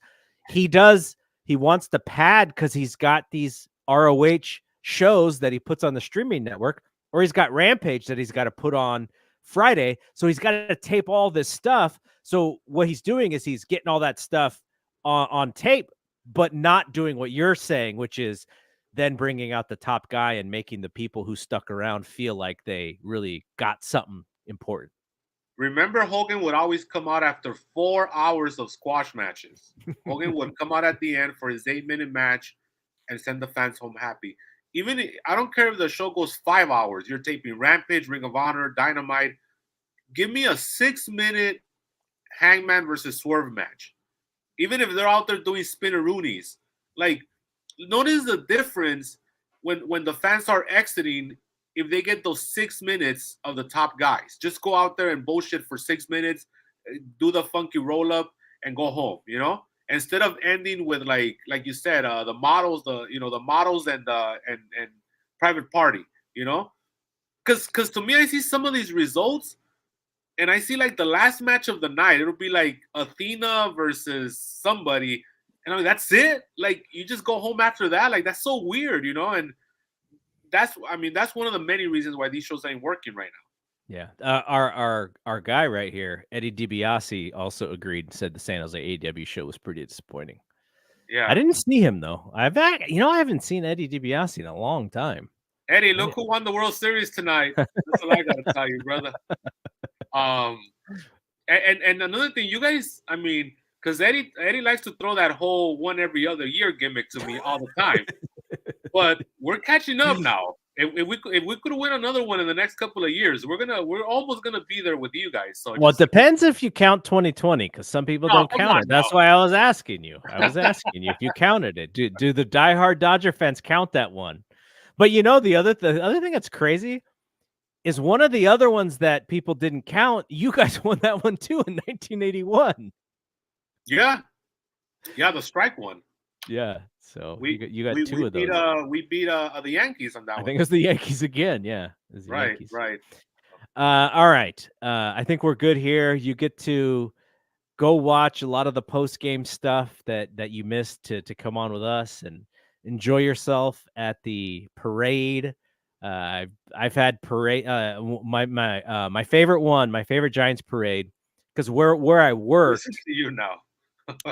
he wants to pad because he's got these ROH shows that he puts on the streaming network, or he's got Rampage that he's got to put on Friday. So he's got to tape all this stuff. So what he's doing is he's getting all that stuff on tape, but not doing what you're saying, which is then bringing out the top guy and making the people who stuck around feel like they really got something important. Remember, Hogan would always come out after 4 hours of squash matches. Hogan would come out at the end for his 8-minute match and send the fans home happy. I don't care if the show goes 5 hours. You're taping Rampage, Ring of Honor, Dynamite. Give me a 6-minute Hangman versus Swerve match. Even if they're out there doing spinneroonies. Like, notice the difference when the fans are exiting, if they get those 6 minutes of the top guys. Just go out there and bullshit for 6 minutes, do the funky roll-up, and go home, Instead of ending with like you said, the models, the models and Private Party, because to me, I see some of these results, and I see like the last match of the night, it'll be like Athena versus somebody, and I mean that's it. Like, you just go home after that. Like, that's so weird, and that's one of the many reasons why these shows ain't working right now. Yeah, our guy right here, Eddie DiBiase, also agreed and said the San Jose AEW show was pretty disappointing. Yeah, I didn't see him though. I haven't seen Eddie DiBiase in a long time. Eddie, look who won the World Series tonight. That's what I gotta tell you, brother. And another thing, you guys, because Eddie likes to throw that whole one every other year gimmick to me all the time. But we're catching up now. If we could win another one in the next couple of years, we're almost gonna be there with you guys. So well, it depends if you count 2020, because some people don't count it. That's why I was asking you. I was asking you if you counted it. Do the diehard Dodger fans count that one? But you know, the other thing that's crazy is one of the other ones that people didn't count. You guys won that one too in 1981. Yeah, the strike one. Yeah, so you got two of those. We beat the Yankees on that one. I think it was the Yankees again. Yeah, right. All right. I think we're good here. You get to go watch a lot of the post-game stuff that you missed to come on with us and enjoy yourself at the parade. I've had parade. My favorite one, my favorite Giants parade, because where I worked. Listen to you now.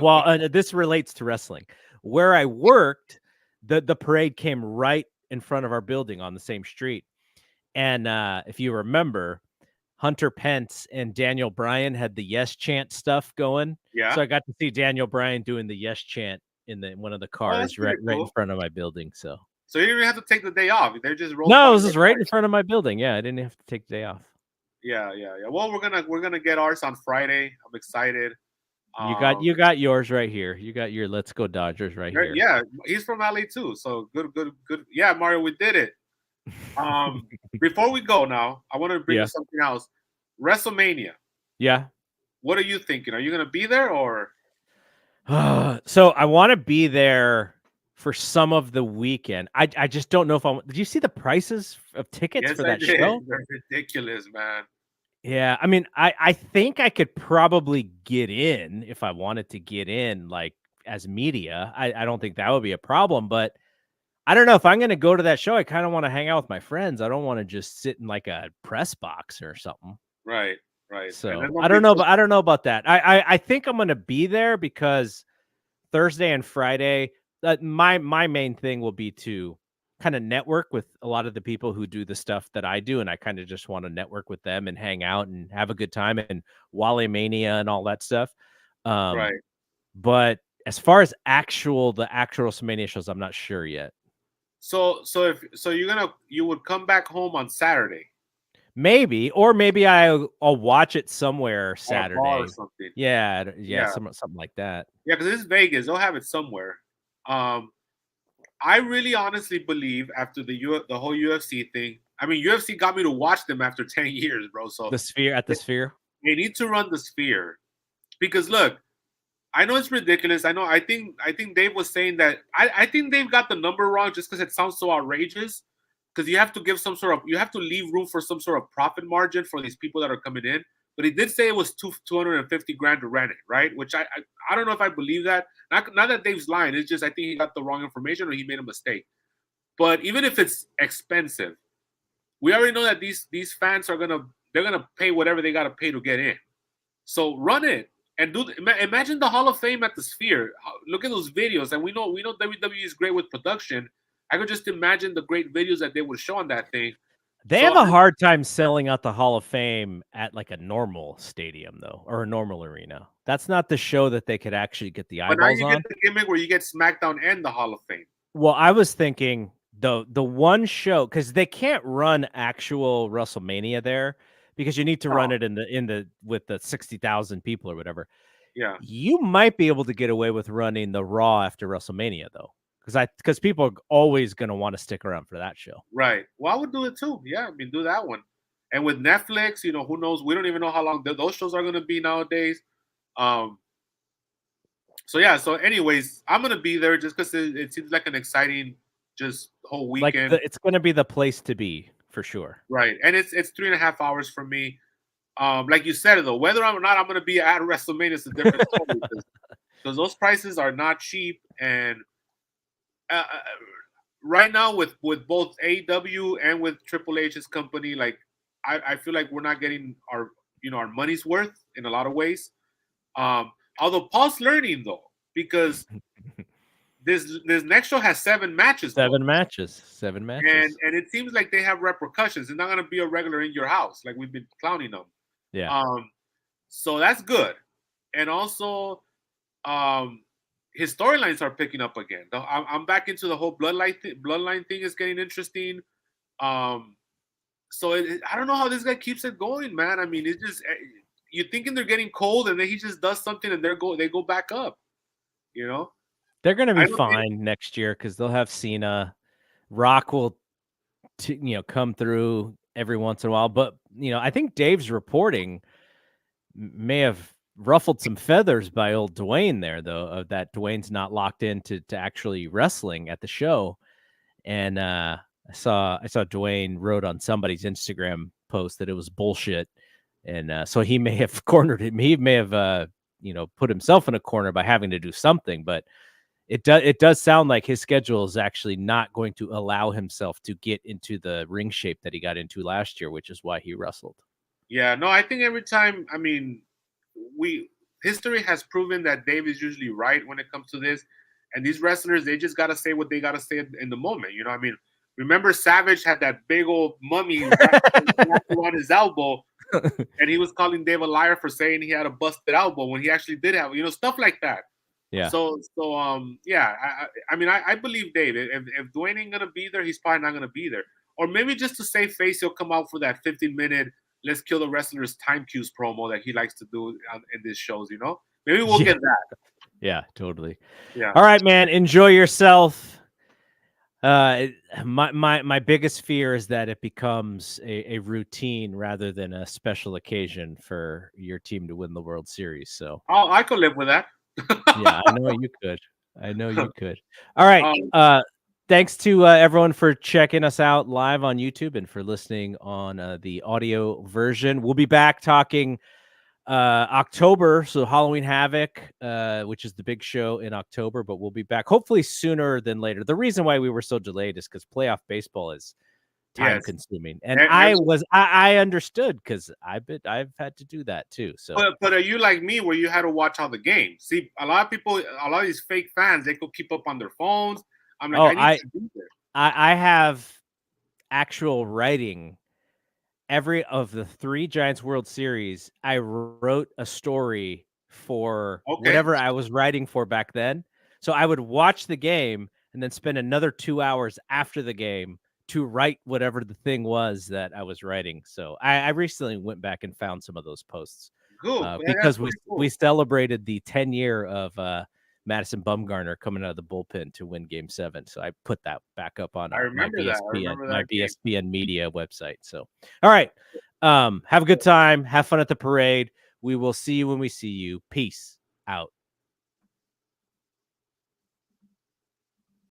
Well, this relates to wrestling. Where I worked, the parade came right in front of our building on the same street. And if you remember, Hunter Pence and Daniel Bryan had the yes chant stuff going. Yeah. So I got to see Daniel Bryan doing the yes chant in one of the cars right in front of my building. So you didn't even have to take the day off. They just rolled. No, it was just right in front of my building. Yeah, I didn't have to take the day off. Yeah. Well, we're gonna get ours on Friday. I'm excited. You got yours right here. You got your Let's Go Dodgers right here. Yeah, he's from LA too. So good. Yeah, Mario, we did it. Before we go now, I want to bring up something else. WrestleMania. Yeah. What are you thinking? Are you going to be there or? So I want to be there for some of the weekend. I just don't know if did you see the prices of tickets for that show? They're ridiculous, man. Yeah, I mean, I think I could probably get in if I wanted to get in, like as media. I don't think that would be a problem, but I don't know if I'm going to go to that show. I kind of want to hang out with my friends. I don't want to just sit in like a press box or something. Right. So I don't know, but I don't know about that. I think I'm going to be there because Thursday and Friday, my main thing will be to kind of network with a lot of the people who do the stuff that I do. And I kind of just want to network with them and hang out and have a good time and Wale Mania and all that stuff. Right. But as far as the actual WrestleMania shows, I'm not sure yet. So you would come back home on Saturday. Maybe I'll watch it somewhere Saturday or something. Yeah. Something like that. Yeah, because it's Vegas. They'll have it somewhere. I really honestly believe after the whole UFC thing, I mean, UFC got me to watch them after 10 years, bro. So the Sphere Sphere. They need to run the Sphere. Because look, I know it's ridiculous. I think Dave was saying that I think Dave got the number wrong just because it sounds so outrageous. Because you have to leave room for some sort of profit margin for these people that are coming in. But he did say it was $250,000 to rent it, right? Which I don't know if I believe that. Not that Dave's lying. It's just I think he got the wrong information or he made a mistake. But even if it's expensive, we already know that these fans they're gonna pay whatever they gotta pay to get in. So run it and imagine the Hall of Fame at the Sphere. Look at those videos, and we know WWE is great with production. I could just imagine the great videos that they would show on that thing. They have a hard time selling out the Hall of Fame at like a normal stadium, though, or a normal arena. That's not the show that they could actually get the eyeballs on. But now you get the gimmick where you get SmackDown and the Hall of Fame. Well, I was thinking the one show, because they can't run actual WrestleMania there because you need to run it in the with the 60,000 people or whatever. Yeah, you might be able to get away with running the Raw after WrestleMania though. Because people are always going to want to stick around for that show. Right. Well, I would do it too. Yeah, I mean, do that one. And with Netflix, who knows? We don't even know how long those shows are going to be nowadays. So anyways, I'm going to be there just because it seems like an exciting just whole weekend. It's going to be the place to be for sure. Right. And it's 3.5 hours for me. Like you said, though, whether or not I'm going to be at WrestleMania is a different story because those prices are not cheap. And right now with both AEW and with Triple H's company, like I feel like we're not getting our money's worth in a lot of ways. Although Paul's learning though, because this next show has 7 matches. Seven matches. And it seems like they have repercussions. It's not gonna be a regular in your house like we've been clowning them. Yeah. So that's good. And also his storylines are picking up again. I'm back into the whole bloodline thing is getting interesting. So I don't know how this guy keeps it going, man. I mean, it's just you're thinking they're getting cold, and then he just does something, and they go back up. You know, they're going to be fine next year because they'll have Cena. Rock will, come through every once in a while. But I think Dave's reporting may have ruffled some feathers by old Dwayne there, though. That Dwayne's not locked into actually wrestling at the show, and I saw Dwayne wrote on somebody's Instagram post that it was bullshit, and so he may have cornered him. He may have put himself in a corner by having to do something, but it does sound like his schedule is actually not going to allow himself to get into the ring shape that he got into last year, which is why he wrestled. Yeah, no, I think every time, I mean, history has proven that Dave is usually right when it comes to this. And these wrestlers, they just got to say what they got to say in the moment. You know what I mean? Remember Savage had that big old mummy on his elbow, and he was calling Dave a liar for saying he had a busted elbow when he actually did have, stuff like that. Yeah. So yeah, I mean, I believe Dave. If Dwayne ain't going to be there, he's probably not going to be there. Or maybe just to save face, he'll come out for that 15-minute let's kill the wrestlers time cues promo that he likes to do in these shows, Maybe we'll get that. Yeah, totally. Yeah. All right, man. Enjoy yourself. My biggest fear is that it becomes a routine rather than a special occasion for your team to win the World Series. So I could live with that. Yeah, I know you could. All right. Thanks to everyone for checking us out live on YouTube and for listening on the audio version. We'll be back talking October, so Halloween Havoc, which is the big show in October, but we'll be back hopefully sooner than later. The reason why we were so delayed is because playoff baseball is time consuming, and I understood because I've had to do that too. So, but are you like me where you had to watch all the games? See, a lot of these fake fans, they could keep up on their phones. I'm like, I need to be there. I have actual writing. Every of the 3 Giants World Series, I wrote a story for whatever I was writing for back then. So I would watch the game and then spend another 2 hours after the game to write whatever the thing was that I was writing. So I recently went back and found some of those posts because we celebrated the 10-year of Madison Bumgarner coming out of the bullpen to win Game 7. So I put that back up on my BSPN media website. So, all right. Have a good time. Have fun at the parade. We will see you when we see you. Peace out.